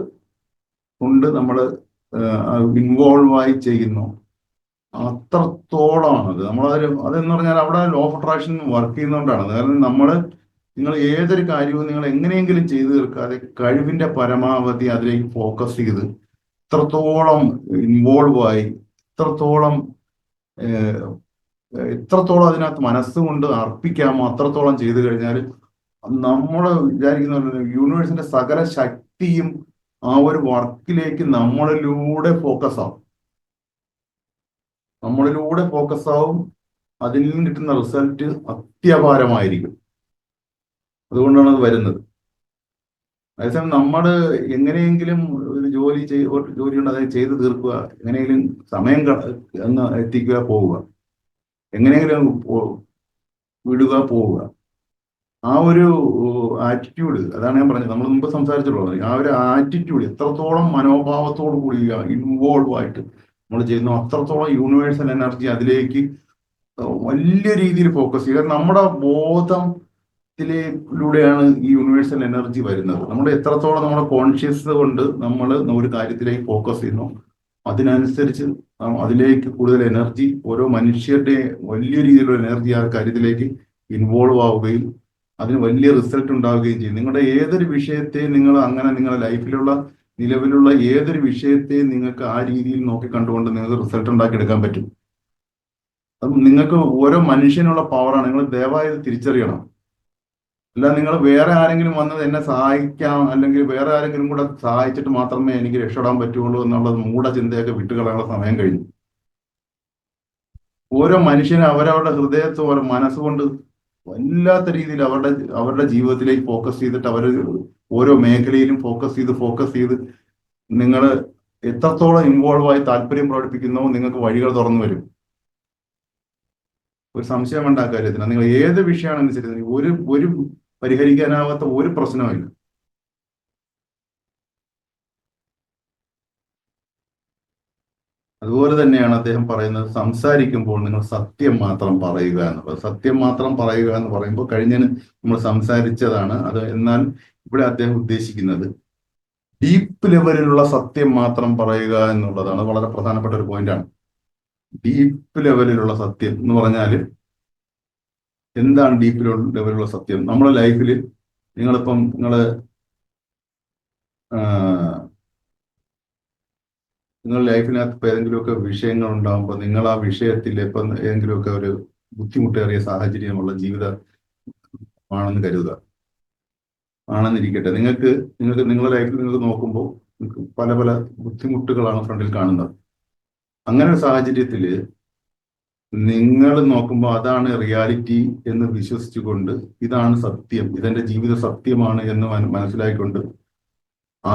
കൊണ്ട് നമ്മൾ ഇൻവോൾവ് ആയി ചെയ്യുന്നു അത്രത്തോളമാണത്. അതെന്ന് പറഞ്ഞാൽ അവിടെ ലോ ഓഫ് അട്രാക്ഷൻ വർക്ക് ചെയ്യുന്നതുകൊണ്ടാണ്. കാരണം നിങ്ങൾ ഏതൊരു കാര്യവും നിങ്ങൾ എങ്ങനെയെങ്കിലും ചെയ്തു തീർക്കാതെ കഴിവിന്റെ പരമാവധി അതിലേക്ക് ഫോക്കസ് ചെയ്ത് ഇത്രത്തോളം ഇൻവോൾവ് ആയി എത്രത്തോളം അതിനകത്ത് മനസ്സുകൊണ്ട് അർപ്പിക്കാമോ അത്രത്തോളം ചെയ്തു കഴിഞ്ഞാൽ നമ്മൾ വിചാരിക്കുന്ന യൂണിവേഴ്സിന്റെ സകല ശക്തിയും ആ ഒരു വർക്കിലേക്ക് നമ്മളിലൂടെ ഫോക്കസ് ആവും. അതിൽ നിന്ന് കിട്ടുന്ന റിസൾട്ട് അത്യപാരമായിരിക്കും. അതുകൊണ്ടാണ് അത് വരുന്നത്. അതേസമയം നമ്മൾ എങ്ങനെയെങ്കിലും ഒരു ജോലിയുണ്ട് അത് ചെയ്ത് തീർക്കുക, എങ്ങനെയെങ്കിലും സമയം എത്തിക്കുക, പോവുക, എങ്ങനെയെങ്കിലും വിടുക, പോവുക, ആ ഒരു ആറ്റിറ്റ്യൂഡ്, അതാണ് ഞാൻ പറഞ്ഞത്, നമ്മൾ മുമ്പ് സംസാരിച്ചിട്ടുള്ളത്. ആ ഒരു ആറ്റിറ്റ്യൂഡ് എത്രത്തോളം മനോഭാവത്തോടു കൂടി ഇൻവോൾവ് ആയിട്ട് നമ്മൾ ചെയ്യുന്നു അത്രത്തോളം യൂണിവേഴ്സൽ എനർജി അതിലേക്ക് വലിയ രീതിയിൽ ഫോക്കസ് ചെയ്യുക. നമ്മുടെ ബോധത്തിലൂടെയാണ് ഈ യൂണിവേഴ്സൽ എനർജി വരുന്നത്. നമ്മുടെ എത്രത്തോളം നമ്മുടെ കോൺഷ്യസ് കൊണ്ട് നമ്മൾ ഒരു കാര്യത്തിലേക്ക് ഫോക്കസ് ചെയ്യുന്നു അതിനനുസരിച്ച് അതിലേക്ക് കൂടുതൽ എനർജി, ഓരോ മനുഷ്യരുടെ വലിയ രീതിയിലുള്ള എനർജി ആ കാര്യത്തിലേക്ക് ഇൻവോൾവ് ആവുകയും അതിന് വലിയ റിസൾട്ട് ഉണ്ടാവുകയും ചെയ്യും. നിങ്ങളുടെ ഏതൊരു വിഷയത്തെ നിങ്ങളുടെ ലൈഫിലുള്ള നിലവിലുള്ള ഏതൊരു വിഷയത്തെ നിങ്ങൾക്ക് ആ രീതിയിൽ നോക്കി കണ്ടുകൊണ്ട് നിങ്ങൾക്ക് റിസൾട്ട് ഉണ്ടാക്കിയെടുക്കാൻ പറ്റും. അപ്പം നിങ്ങൾക്ക് ഓരോ മനുഷ്യനുള്ള പവറാണ്. നിങ്ങൾ ദയവായി തിരിച്ചറിയണം. അല്ല നിങ്ങൾ വേറെ ആരെങ്കിലും വന്നത് എന്നെ സഹായിക്കാം, അല്ലെങ്കിൽ വേറെ ആരെങ്കിലും കൂടെ സഹായിച്ചിട്ട് മാത്രമേ എനിക്ക് രക്ഷപ്പെടാൻ പറ്റുള്ളൂ എന്നുള്ള മൂഢചിന്തയൊക്കെ വിട്ടുകളയാനുള്ള സമയം കഴിഞ്ഞു. ഓരോ മനുഷ്യനും അവരവരുടെ ഹൃദയത്തോടെ മനസ്സുകൊണ്ട് വല്ലാത്ത രീതിയിൽ അവരുടെ ജീവിതത്തിലേക്ക് ഫോക്കസ് ചെയ്തിട്ട് അവർ ഓരോ മേഖലയിലും ഫോക്കസ് ചെയ്ത് നിങ്ങൾ എത്രത്തോളം ഇൻവോൾവ് ആയി താല്പര്യം പ്രകടിപ്പിക്കുന്നോ നിങ്ങൾക്ക് വഴികൾ തുറന്നു വരും. ഒരു സംശയം വേണ്ട ആ കാര്യത്തിന്. നിങ്ങൾ ഏത് വിഷയമാണെന്ന് ശരി, ഒരു പരിഹരിക്കാനാവാത്ത ഒരു പ്രശ്നമില്ല. അതുപോലെ തന്നെയാണ് അദ്ദേഹം പറയുന്നത്, സംസാരിക്കുമ്പോൾ നിങ്ങൾ സത്യം മാത്രം പറയുക എന്നുള്ളത്. സത്യം മാത്രം പറയുക എന്ന് പറയുമ്പോൾ കഴിഞ്ഞതിന് നമ്മൾ സംസാരിച്ചതാണ് അത്. എന്നാൽ ഇവിടെ അദ്ദേഹം ഉദ്ദേശിക്കുന്നത് ഡീപ്പ് ലെവലിലുള്ള സത്യം മാത്രം പറയുക എന്നുള്ളതാണ്. വളരെ പ്രധാനപ്പെട്ട ഒരു പോയിന്റാണ്. ഡീപ്പ് ലെവലിലുള്ള സത്യം എന്ന് പറഞ്ഞാൽ എന്താണ് ഡീപ്പ് ലെവലിലുള്ള സത്യം? നമ്മുടെ ലൈഫിൽ നിങ്ങളിപ്പം നിങ്ങളുടെ ലൈഫിനകത്ത് ഇപ്പം ഏതെങ്കിലുമൊക്കെ വിഷയങ്ങൾ ഉണ്ടാകുമ്പോൾ നിങ്ങൾ ആ വിഷയത്തിൽ ഇപ്പം ഏതെങ്കിലുമൊക്കെ ഒരു ബുദ്ധിമുട്ടേറിയ സാഹചര്യമുള്ള ജീവിതം ആണെന്ന് കരുതുക, ആണെന്നിരിക്കട്ടെ. നിങ്ങൾക്ക് നിങ്ങളുടെ ലൈഫിൽ നിങ്ങൾക്ക് നോക്കുമ്പോൾ പല പല ബുദ്ധിമുട്ടുകളാണ് ഫ്രണ്ടിൽ കാണുന്നത്. അങ്ങനെ ഒരു സാഹചര്യത്തിൽ നിങ്ങൾ നോക്കുമ്പോൾ അതാണ് റിയാലിറ്റി എന്ന് വിശ്വസിച്ചുകൊണ്ട് ഇതാണ് സത്യം, ഇതെന്റെ ജീവിത സത്യമാണ് എന്ന് മനസ്സിലാക്കിക്കൊണ്ട്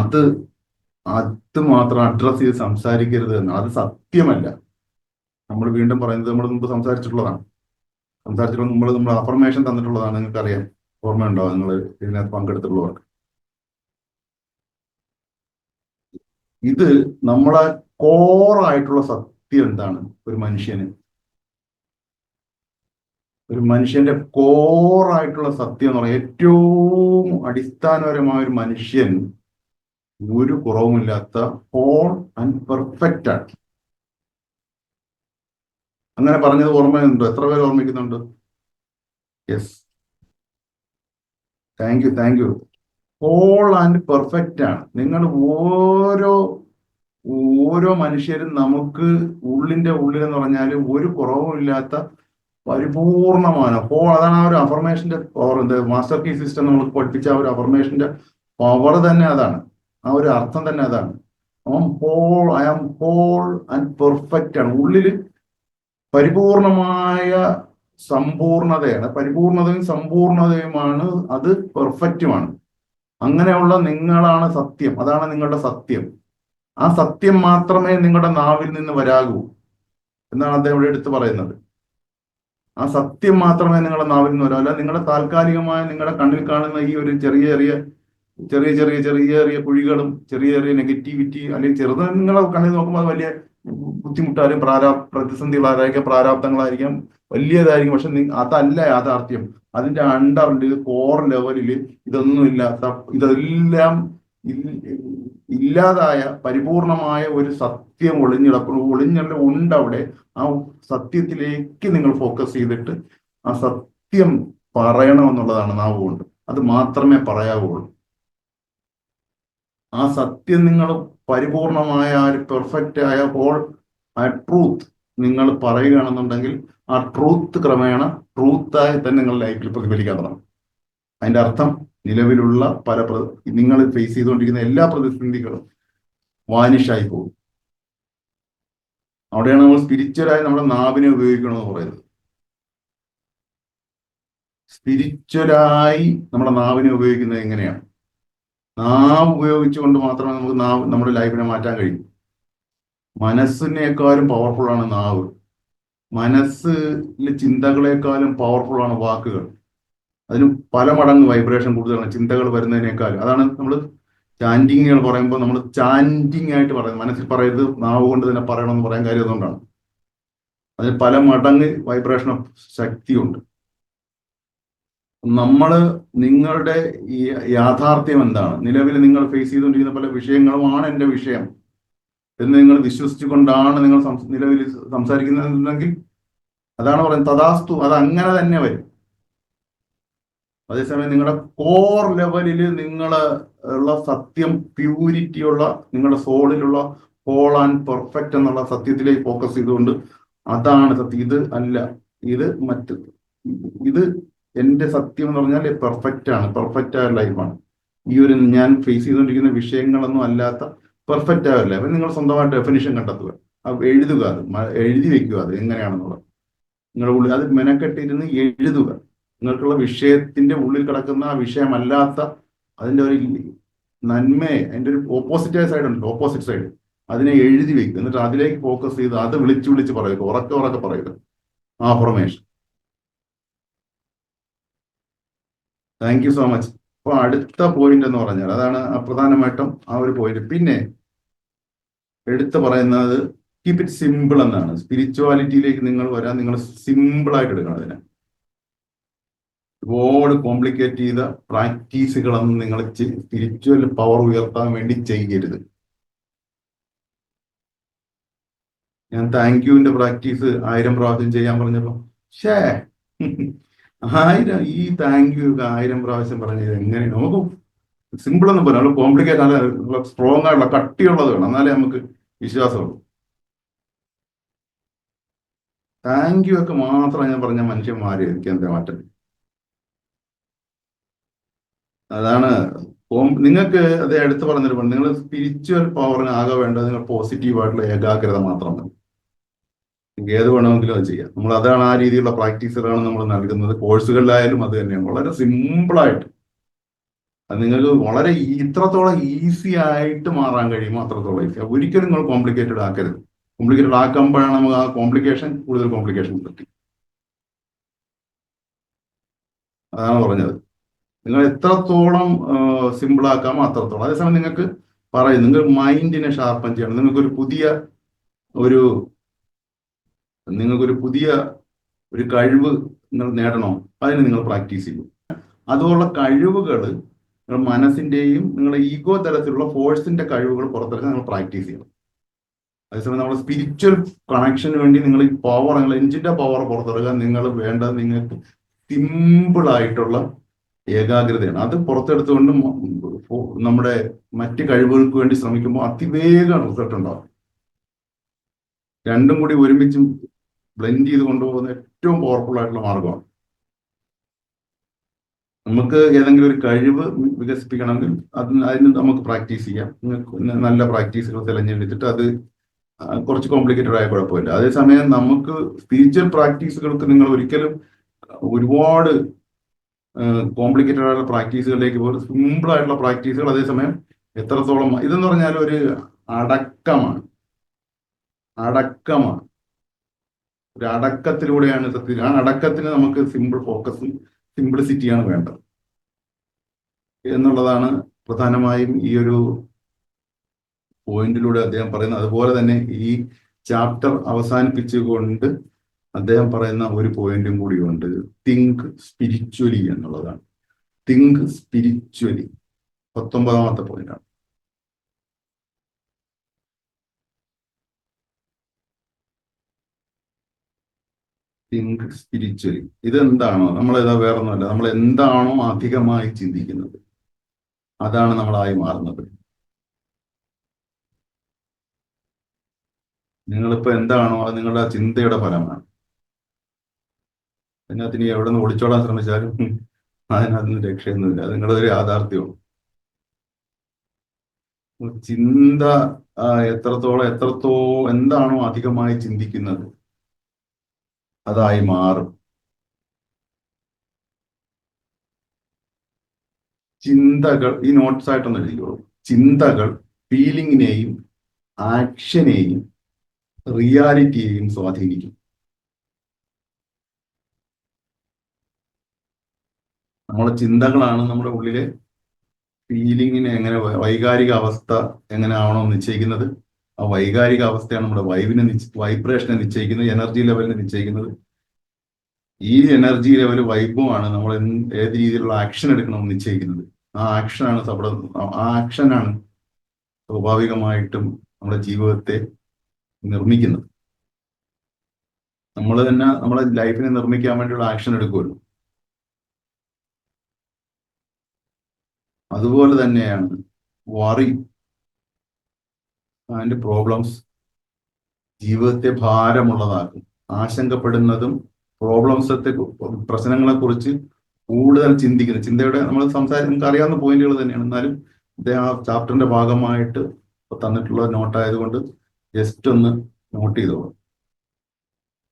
അത് മാത്രം അഡ്രസ് ചെയ്ത് സംസാരിക്കരുത് എന്ന്. അത് സത്യമല്ല. നമ്മൾ വീണ്ടും പറയുന്നത് നമ്മൾ മുമ്പ് സംസാരിച്ചിട്ടുള്ള നമ്മൾ അഫർമേഷൻ തന്നിട്ടുള്ളതാണ്. നിങ്ങൾക്കറിയാം, ഓർമ്മയുണ്ടാവും നിങ്ങൾ ഇതിനകത്ത് പങ്കെടുത്തിട്ടുള്ളവർക്ക്. ഇത് നമ്മളെ കോറായിട്ടുള്ള സത്യം എന്താണ്? ഒരു മനുഷ്യന്റെ കോറായിട്ടുള്ള സത്യം എന്ന് പറഞ്ഞാൽ ഏറ്റവും അടിസ്ഥാനപരമായ ഒരു മനുഷ്യൻ ഒരു കുറവുമില്ലാത്ത ഹോൾ ആൻഡ് പെർഫെക്റ്റ് ആണ്. അങ്ങനെ പറഞ്ഞത് ഓർമ്മയുണ്ടോ? എത്ര പേര് ഓർമ്മിക്കുന്നുണ്ട്? Yes, thank you. Whole and perfect ആണ് നിങ്ങൾ. ഓരോ മനുഷ്യരും നമുക്ക് ഉള്ളിലെന്ന് പറഞ്ഞാൽ ഒരു കുറവുമില്ലാത്ത പരിപൂർണമാണ്. അതാണ് ആ ഒരു അഫർമേഷന്റെ പവർ. മാസ്റ്റർ കീ സിസ്റ്റം നമ്മൾ പഠിപ്പിച്ച ആ ഒരു അഫർമേഷന്റെ പവർ തന്നെ അതാണ്. ആ ഒരു അർത്ഥം തന്നെ അതാണ്. I arm hole and perfect ആണ്. ഉള്ളില് പരിപൂർണമായ സമ്പൂർണതയാണ്. പരിപൂർണതയും സമ്പൂർണതയുമാണ്. അത് പെർഫെക്റ്റുമാണ്. അങ്ങനെയുള്ള നിങ്ങളാണ് സത്യം. അതാണ് നിങ്ങളുടെ സത്യം. ആ സത്യം മാത്രമേ നിങ്ങളുടെ നാവിൽ നിന്ന് വരാകൂ എന്നാണ് അദ്ദേഹം ഇവിടെ എടുത്ത് പറയുന്നത്. ആ സത്യം മാത്രമേ നിങ്ങളുടെ നാവിൽ നിന്ന് വരൂ. അല്ല നിങ്ങളുടെ താൽക്കാലികമായ നിങ്ങളുടെ കണ്ണിൽ കാണുന്ന ഈ ഒരു ചെറിയ ചെറിയ ചെറിയ ചെറിയ ചെറിയ ചെറിയ കുഴികളും ചെറിയ ചെറിയ നെഗറ്റിവിറ്റി അല്ലെങ്കിൽ ചെറുത് നിങ്ങളെ കണ്ണിൽ നോക്കുമ്പോൾ അത് വലിയ ബുദ്ധിമുട്ടാലും പ്രതിസന്ധികളായിരിക്കാം, പ്രാരാബ്ദങ്ങളായിരിക്കാം, വലിയതായിരിക്കും. പക്ഷെ അതല്ല യാഥാർത്ഥ്യം. അതിന്റെ അണ്ടറിൽ കോർ ലെവലിൽ ഇതൊന്നും ഇല്ലാത്ത, ഇതെല്ലാം ഇല്ലാതായ പരിപൂർണമായ ഒരു സത്യം ഒളിഞ്ഞല്ല ഉണ്ട് അവിടെ. ആ സത്യത്തിലേക്ക് നിങ്ങൾ ഫോക്കസ് ചെയ്തിട്ട് ആ സത്യം പറയണമെന്നുള്ളതാണ് നാവ് കൊണ്ട്. അത് മാത്രമേ പറയാവുള്ളൂ. ആ സത്യം നിങ്ങൾ പരിപൂർണമായ ആ ഒരു പെർഫെക്റ്റ് ആയ ഹോൾ ആ ട്രൂത്ത് നിങ്ങൾ പറയുകയാണെന്നുണ്ടെങ്കിൽ ആ ട്രൂത്ത് ക്രമേണ ട്രൂത്തായി തന്നെ നിങ്ങളുടെ ലൈഫിൽ പ്രതിഫലിക്കാൻ തുടങ്ങും. അതിന്റെ അർത്ഥം നിലവിലുള്ള നിങ്ങൾ ഫേസ് ചെയ്തുകൊണ്ടിരിക്കുന്ന എല്ലാ പ്രതിസന്ധികളും വാനിഷായി പോകും. അവിടെയാണ് നമ്മൾ സ്പിരിച്വലായി നമ്മുടെ നാവിനെ ഉപയോഗിക്കണമെന്ന് പറയുന്നത്. സ്പിരിച്വലായി നമ്മുടെ നാവിനെ ഉപയോഗിക്കുന്നത് എങ്ങനെയാണ്? നാവ് ഉപയോഗിച്ചുകൊണ്ട് മാത്രമേ നമുക്ക് നമ്മുടെ ലൈഫിനെ മാറ്റാൻ കഴിയും. മനസ്സിനേക്കാളും പവർഫുള്ളാണ് നാവ്. മനസ്സിലെ ചിന്തകളെക്കാളും പവർഫുള്ളാണ് വാക്കുകൾ. അതിന് പല മടങ്ങ് വൈബ്രേഷൻ കൂടുതലാണ് ചിന്തകൾ വരുന്നതിനേക്കാൾ. അതാണ് നമ്മൾ ചാൻറ്റിങ്ങുകൾ പറയുമ്പോൾ നമ്മൾ ചാൻറ്റിങ് ആയിട്ട് പറയുന്നത്. മനസ്സിൽ പറയരുത്, നാവ് കൊണ്ട് തന്നെ പറയണമെന്ന് പറയാൻ കാര്യം അതുകൊണ്ടാണ്. അതിന് പല മടങ്ങ് വൈബ്രേഷൻ ഓഫ് ശക്തിയുണ്ട്. നിങ്ങളുടെ ഈ യാഥാർത്ഥ്യം എന്താണ്, നിലവിൽ നിങ്ങൾ ഫേസ് ചെയ്തുകൊണ്ടിരിക്കുന്ന പല വിഷയങ്ങളുമാണ് എൻ്റെ വിഷയം എന്ന് നിങ്ങൾ വിശ്വസിച്ചുകൊണ്ടാണ് നിങ്ങൾ നിലവിൽ സംസാരിക്കുന്നതെന്നുണ്ടെങ്കിൽ അതാണ് പറയുന്നത് തഥാസ്തു, അത് അങ്ങനെ തന്നെ വരും. അതേസമയം നിങ്ങളുടെ കോർ ലെവലിൽ ഉള്ള സത്യം, പ്യൂരിറ്റിയുള്ള നിങ്ങളുടെ സോളിലുള്ള ഹോൾ ആൻഡ് പെർഫെക്റ്റ് എന്നുള്ള സത്യത്തിലേക്ക് ഫോക്കസ് ചെയ്തുകൊണ്ട് അതാണ് സത്യം, ഇത് അല്ല, ഇത് എൻ്റെ സത്യം എന്ന് പറഞ്ഞാൽ പെർഫെക്റ്റ് ആണ്, പെർഫെക്റ്റ് ആയ ലൈഫാണ്. ഈ ഒരു ഞാൻ ഫേസ് ചെയ്തുകൊണ്ടിരിക്കുന്ന വിഷയങ്ങളൊന്നും അല്ലാത്ത പെർഫെക്റ്റ് ആയ ലൈഫ് നിങ്ങൾ സ്വന്തമായിട്ട് ഡെഫിനിഷൻ കണ്ടെത്തുക, എഴുതുക, എഴുതി വെക്കുക. അത് എങ്ങനെയാണെന്നുള്ളത് നിങ്ങളുടെ ഉള്ളിൽ അത് മെനക്കെട്ടിരുന്ന് എഴുതുക. നിങ്ങൾക്കുള്ള വിഷയത്തിന്റെ ഉള്ളിൽ കിടക്കുന്ന ആ വിഷയമല്ലാത്ത അതിന്റെ ഒരു നന്മയെ, അതിന്റെ ഒരു ഓപ്പോസിറ്റായ സൈഡ് ഉണ്ട്, ഓപ്പോസിറ്റ് സൈഡ്, അതിനെ എഴുതി വെക്കുക. എന്നിട്ട് അതിലേക്ക് ഫോക്കസ് ചെയ്ത് അത് വിളിച്ച് പറയുക, ഉറക്കെ പറയുക. Affirmation. Thank you so much. അപ്പൊ അടുത്ത പോയിന്റ് എന്ന് പറഞ്ഞാൽ അതാണ് പ്രധാനമായിട്ടും ആ ഒരു പോയിന്റ്. പിന്നെ എടുത്ത് പറയുന്നത് കീപ് ഇറ്റ് സിമ്പിൾ എന്നാണ്. സ്പിരിച്വാലിറ്റിയിലേക്ക് നിങ്ങൾ വരാൻ നിങ്ങൾ സിമ്പിൾ ആയിട്ട് എടുക്കണം. അതിനെ ഒരുപാട് കോംപ്ലിക്കേറ്റ് ചെയ്ത പ്രാക്ടീസുകളൊന്നും നിങ്ങൾ സ്പിരിച്വൽ പവർ ഉയർത്താൻ വേണ്ടി ചെയ്യരുത്. ഞാൻ താങ്ക് യുവിന്റെ പ്രാക്ടീസ് 1000 പ്രാവശ്യം ചെയ്യാൻ പറഞ്ഞപ്പോ ഈ താങ്ക് യു 1000 പ്രാവശ്യം പറഞ്ഞത് എങ്ങനെയാണ്? നമുക്ക് സിമ്പിൾ ഒന്നും പറയാം, നമ്മൾ കോംപ്ലിക്കേറ്റ് അല്ല, സ്ട്രോങ് ആയിട്ടുള്ള കട്ടിയുള്ളത് വേണം, എന്നാലേ നമുക്ക് വിശ്വാസമുള്ളൂ. താങ്ക് യു ഒക്കെ മാത്രം ഞാൻ പറഞ്ഞ മനുഷ്യന്മാരെ എനിക്ക് എന്താ മാറ്റം? അതാണ് നിങ്ങൾക്ക് അത് എടുത്തു പറഞ്ഞൊരു പണ്ട്. നിങ്ങൾ സ്പിരിച്വൽ പവറിന് ആകെ വേണ്ടത് നിങ്ങൾ പോസിറ്റീവായിട്ടുള്ള ഏകാഗ്രത മാത്രം മതി. ഏത് വേണമെങ്കിലും അത് ചെയ്യാം. നമ്മൾ അതാണ് ആ രീതിയിലുള്ള പ്രാക്ടീസുകളാണ് നമ്മൾ നൽകുന്നത്. കോഴ്സുകളിലായാലും അത് തന്നെയാണ്. വളരെ സിമ്പിളായിട്ട് അത് നിങ്ങൾക്ക് വളരെ ഇത്രത്തോളം ഈസി ആയിട്ട് മാറാൻ കഴിയുമോ അത്രത്തോളം ഈസി. ഒരിക്കലും നിങ്ങൾ കോംപ്ലിക്കേറ്റഡ് ആക്കരുത്. കോംപ്ലിക്കേറ്റഡ് ആക്കുമ്പോഴാണ് നമുക്ക് ആ കൂടുതൽ കോംപ്ലിക്കേഷൻ പറ്റി. അതാണ് പറഞ്ഞത്. നിങ്ങൾ എത്രത്തോളം സിമ്പിൾ ആക്കാമോ അത്രത്തോളം. അതേസമയം നിങ്ങൾക്ക് നിങ്ങൾ മൈൻഡിനെ ഷാർപ്പൻ ചെയ്യണം. നിങ്ങൾക്കൊരു പുതിയ ഒരു കഴിവ് നിങ്ങൾ നേടണോ, അതിന് നിങ്ങൾ പ്രാക്ടീസ് ചെയ്യും. അതുപോലുള്ള കഴിവുകൾ നിങ്ങൾ മനസ്സിന്റെയും നിങ്ങളുടെ ഈഗോ തലത്തിലുള്ള ഫോഴ്സിന്റെ കഴിവുകൾ പുറത്തെടുക്കാൻ നിങ്ങൾ പ്രാക്ടീസ് ചെയ്യണം. അതേസമയം നമ്മുടെ സ്പിരിച്വൽ കണക്ഷന് വേണ്ടി നിങ്ങൾ ഈ പവർ, നിങ്ങൾ എഞ്ചിന്റെ പവർ പുറത്തെടുക്കാൻ നിങ്ങൾക്ക് സിമ്പിൾ ആയിട്ടുള്ള ഏകാഗ്രതയാണ്. അത് പുറത്തെടുത്തുകൊണ്ട് നമ്മുടെ മറ്റ് കഴിവുകൾക്ക് വേണ്ടി ശ്രമിക്കുമ്പോൾ അതിവേഗം റിസൾട്ട് ഉണ്ടാവും. രണ്ടും കൂടി ഒരുമിച്ച് ബ്ലെൻഡ് ചെയ്ത് കൊണ്ടുപോകുന്ന ഏറ്റവും പവർഫുൾ ആയിട്ടുള്ള മാർഗമാണ്. നമുക്ക് ഏതെങ്കിലും ഒരു കഴിവ് വികസിപ്പിക്കണമെങ്കിൽ അതിന് നമുക്ക് പ്രാക്ടീസ് ചെയ്യാം. നല്ല പ്രാക്ടീസുകൾ തിരഞ്ഞെടുത്തിട്ട് അത് കുറച്ച് കോംപ്ലിക്കേറ്റഡ് ആയ കുഴപ്പമില്ല. അതേസമയം നമുക്ക് സ്പിരിച്വൽ പ്രാക്ടീസുകൾക്ക് നിങ്ങൾ ഒരിക്കലും ഒരുപാട് കോംപ്ലിക്കേറ്റഡ് ആയിട്ടുള്ള പ്രാക്ടീസുകളിലേക്ക് പോകും. സിമ്പിൾ ആയിട്ടുള്ള പ്രാക്ടീസുകൾ അതേസമയം എത്രത്തോളം ഇതെന്ന് പറഞ്ഞാൽ ഒരു അടക്കമാണ്. ഒരു അടക്കത്തിലൂടെയാണ് സത്യം. ആ അടക്കത്തിന് നമുക്ക് സിമ്പിൾ ഫോക്കസും സിംപ്ലിസിറ്റിയാണ് വേണ്ടത് എന്നുള്ളതാണ് പ്രധാനമായും ഈ ഒരു പോയിന്റിലൂടെ അദ്ദേഹം പറയുന്നത്. അതുപോലെ തന്നെ ഈ ചാപ്റ്റർ അവസാനിപ്പിച്ചുകൊണ്ട് അദ്ദേഹം പറയുന്ന ഒരു പോയിന്റും കൂടിയുണ്ട്, തിങ്ക് സ്പിരിച്വലി എന്നുള്ളതാണ്. തിങ്ക് സ്പിരിച്വലി 19ാമത്തെ പോയിന്റാണ്. Think spiritually. ഇതെന്താണോ നമ്മളേതാ വേറൊന്നുമല്ല, നമ്മൾ എന്താണോ അധികമായി ചിന്തിക്കുന്നത് അതാണ് നമ്മളായി മാറുന്നത്. നിങ്ങളിപ്പോ എന്താണോ അത് നിങ്ങളുടെ ചിന്തയുടെ ഫലമാണ്. അതിനകത്ത് ഇനി എവിടെ നിന്ന് ഒളിച്ചോടാൻ ശ്രമിച്ചാലും അതിനകത്ത് രക്ഷയൊന്നുമില്ല. അത് നിങ്ങളുടെ ഒരു യാഥാർത്ഥ്യമാണ്. ചിന്ത എത്രത്തോളം എന്താണോ അധികമായി ചിന്തിക്കുന്നത് അതായി മാറും. ചിന്തകൾ, ഈ നോട്ട്സ് ആയിട്ടൊന്നും എഴുതിക്കോളൂ. ചിന്തകൾ ഫീലിങ്ങിനെയും ആക്ഷനെയും റിയാലിറ്റിയെയും സ്വാധീനിക്കും. നമ്മുടെ ചിന്തകളാണ് നമ്മുടെ ഉള്ളിലെ ഫീലിങ്ങിനെ എങ്ങനെ, വൈകാരിക അവസ്ഥ എങ്ങനെ ആവണമെന്ന് നിശ്ചയിക്കുന്നത്. ആ വൈകാരിക അവസ്ഥയാണ് നമ്മുടെ വൈബ്രേഷനെ നിശ്ചയിക്കുന്നത്, എനർജി ലെവലിനെ നിശ്ചയിക്കുന്നത്. ഈ എനർജി ലെവൽ വൈബുമാണ് നമ്മൾ ഏത് രീതിയിലുള്ള ആക്ഷൻ എടുക്കണമെന്ന് നിശ്ചയിക്കുന്നത്. ആ ആക്ഷനാണ് സ്വാഭാവികമായിട്ടും നമ്മുടെ ജീവിതത്തെ നിർമ്മിക്കുന്നത്. നമ്മൾ തന്നെ നമ്മുടെ ലൈഫിനെ നിർമ്മിക്കാൻ വേണ്ടിയുള്ള ആക്ഷൻ എടുക്കുമല്ലോ. അതുപോലെ തന്നെയാണ് വറി ആൻഡ് പ്രോബ്ലംസ് ജീവിതത്തെ ഭാരമുള്ളതാക്കും. ആശങ്കപ്പെടുന്നതും പ്രശ്നങ്ങളെ കുറിച്ച് കൂടുതൽ ചിന്തിക്കുന്നത്, ചിന്തയുടെ നമ്മൾ നമുക്ക് അറിയാവുന്ന പോയിന്റുകൾ തന്നെയാണ്. എന്നാലും അദ്ദേഹം ആ ചാപ്റ്ററിന്റെ ഭാഗമായിട്ട് തന്നിട്ടുള്ള നോട്ടായതുകൊണ്ട് ജസ്റ്റ് ഒന്ന് നോട്ട് ചെയ്തോളൂ.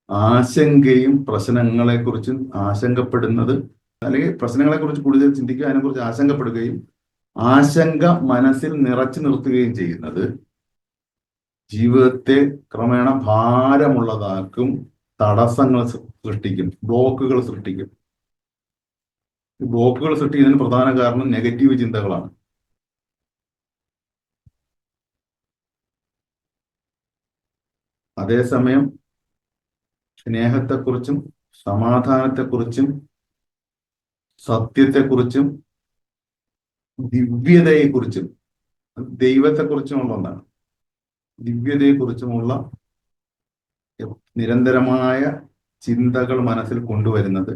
ആശങ്കയും പ്രശ്നങ്ങളെ കുറിച്ചും ആശങ്കപ്പെടുന്നത്, അല്ലെങ്കിൽ പ്രശ്നങ്ങളെ കുറിച്ച് കൂടുതൽ ചിന്തിക്കുക, അതിനെക്കുറിച്ച് ആശങ്കപ്പെടുകയും ആശങ്ക മനസ്സിൽ നിറച്ചു നിർത്തുകയും ചെയ്യുന്നത് ജീവിതത്തെ ക്രമേണ ഭാരമുള്ളതാക്കും, തടസ്സങ്ങൾ സൃഷ്ടിക്കും, ബ്ലോക്കുകൾ സൃഷ്ടിക്കും. ഈ ബ്ലോക്കുകൾ സൃഷ്ടിക്കുന്നതിന് പ്രധാന കാരണം നെഗറ്റീവ് ചിന്തകളാണ്. അതേസമയം സ്നേഹത്തെക്കുറിച്ചും സമാധാനത്തെക്കുറിച്ചും സത്യത്തെക്കുറിച്ചും ദിവ്യതയെക്കുറിച്ചും ദൈവത്തെക്കുറിച്ചുമുള്ള ഒന്നാണ്. ദിവ്യതയെക്കുറിച്ചുമുള്ള നിരന്തരമായ ചിന്തകൾ മനസ്സിൽ കൊണ്ടുവരുന്നത്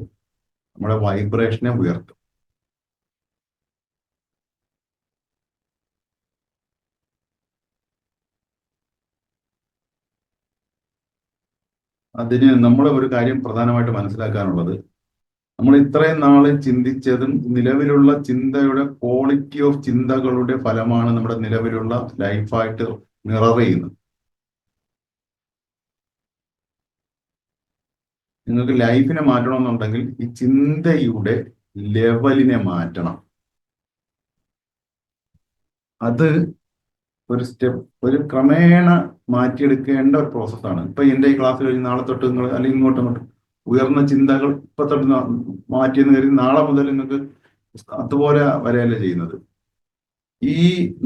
നമ്മുടെ വൈബ്രേഷനെ ഉയർത്തും. അതിന് നമ്മൾ ഒരു കാര്യം പ്രധാനമായിട്ട് മനസ്സിലാക്കാനുള്ളത്, നമ്മൾ ഇത്രയും നാളെ ചിന്തിച്ചതും നിലവിലുള്ള ചിന്തയുടെ ക്വാളിറ്റി ഓഫ് ചിന്തകളുടെ ഫലമാണ് നമ്മുടെ നിലവിലുള്ള ലൈഫായിട്ട് മിറർ ചെയ്യുന്നത്. നിങ്ങൾക്ക് ലൈഫിനെ മാറ്റണമെന്നുണ്ടെങ്കിൽ ഈ ചിന്തയുടെ ലെവലിനെ മാറ്റണം. അത് ഒരു ക്രമേണ മാറ്റിയെടുക്കേണ്ട ഒരു പ്രോസസ്സാണ്. ഇപ്പൊ എന്റെ ഈ ക്ലാസ് കഴിഞ്ഞ് നാളെ തൊട്ട് നിങ്ങൾ അല്ലെങ്കിൽ ഇങ്ങോട്ടും ഉയർന്ന ചിന്തകൾ ഇപ്പൊ തൊട്ട് മാറ്റിയെന്ന് കരുതി നാളെ മുതൽ നിങ്ങൾക്ക് അതുപോലെ വരെയല്ല ചെയ്യുന്നത്. ഈ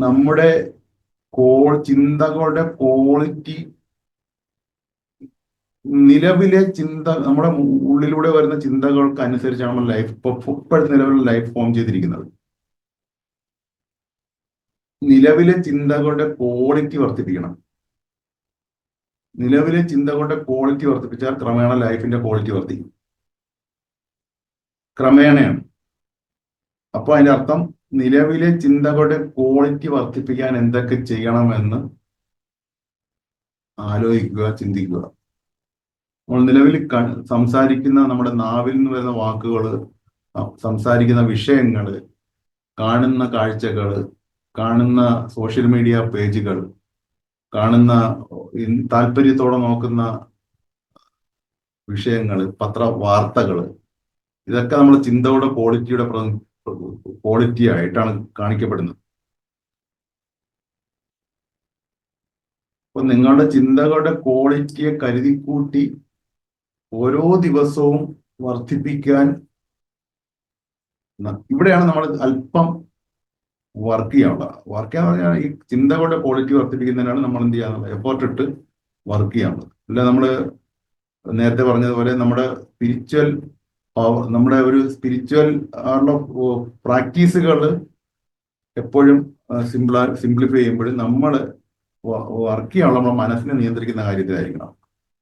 നമ്മുടെ ചിന്തകളുടെ ക്വാളിറ്റി, നിലവിലെ നമ്മുടെ ഉള്ളിലൂടെ വരുന്ന ചിന്തകൾക്ക് അനുസരിച്ചാണ് നമ്മൾ ലൈഫ് ഇപ്പോഴത്തെ നിലവിലുള്ള ലൈഫ് ഫോം ചെയ്തിരിക്കുന്നത്. നിലവിലെ ചിന്തകളുടെ ക്വാളിറ്റി വർദ്ധിപ്പിക്കണം. നിലവിലെ ചിന്തകളുടെ ക്വാളിറ്റി വർദ്ധിപ്പിച്ചാൽ ക്രമേണ ലൈഫിന്റെ ക്വാളിറ്റി വർദ്ധിക്കും. ക്രമേണയാണ്. അപ്പൊ അതിന്റെ അർത്ഥം നിലവിലെ ചിന്തകളുടെ ക്വാളിറ്റി വർദ്ധിപ്പിക്കാൻ എന്തൊക്കെ ചെയ്യണമെന്ന് ആലോചിക്കുക, ചിന്തിക്കുക. നമ്മൾ നിലവിൽ സംസാരിക്കുന്ന നമ്മുടെ നാവിൽ നിന്ന് വരുന്ന വാക്കുകൾ, സംസാരിക്കുന്ന വിഷയങ്ങൾ, കാണുന്ന കാഴ്ചകൾ, കാണുന്ന സോഷ്യൽ മീഡിയ പേജുകൾ, കാണുന്ന താല്പര്യത്തോടെ നോക്കുന്ന വിഷയങ്ങൾ, വാർത്തകൾ, ഇതൊക്കെ നമ്മുടെ ചിന്തയുടെ ക്വാളിറ്റി ആയിട്ടാണ് കാണിക്കപ്പെടുന്നത്. അപ്പൊ നിങ്ങളുടെ ചിന്തകളുടെ ക്വാളിറ്റിയെ കരുതിക്കൂട്ടി ഓരോ ദിവസവും വർദ്ധിപ്പിക്കാൻ ഇവിടെയാണ് നമ്മൾ അല്പം വർക്ക് ചെയ്യാനുള്ളത്. വർക്ക് ചെയ്യാന്ന് പറഞ്ഞാൽ ഈ ചിന്തകളുടെ ക്വാളിറ്റി വർദ്ധിപ്പിക്കുന്നതിനാണ് നമ്മൾ എന്ത് ചെയ്യാന്നുള്ളത്, എഫേർട്ട് ഇട്ട് വർക്ക് ചെയ്യാനുള്ളത്. അല്ല നമ്മൾ നേരത്തെ പറഞ്ഞതുപോലെ നമ്മുടെ സ്പിരിച്വൽ നമ്മുടെ ഒരു സ്പിരിച്വൽ ആയിട്ടുള്ള പ്രാക്ടീസുകൾ എപ്പോഴും സിംപ്ലിഫൈ ചെയ്യുമ്പോഴും നമ്മൾ വർക്ക് ചെയ്യാനുള്ള നമ്മുടെ മനസ്സിനെ നിയന്ത്രിക്കുന്ന കാര്യത്തിലായിരിക്കണം.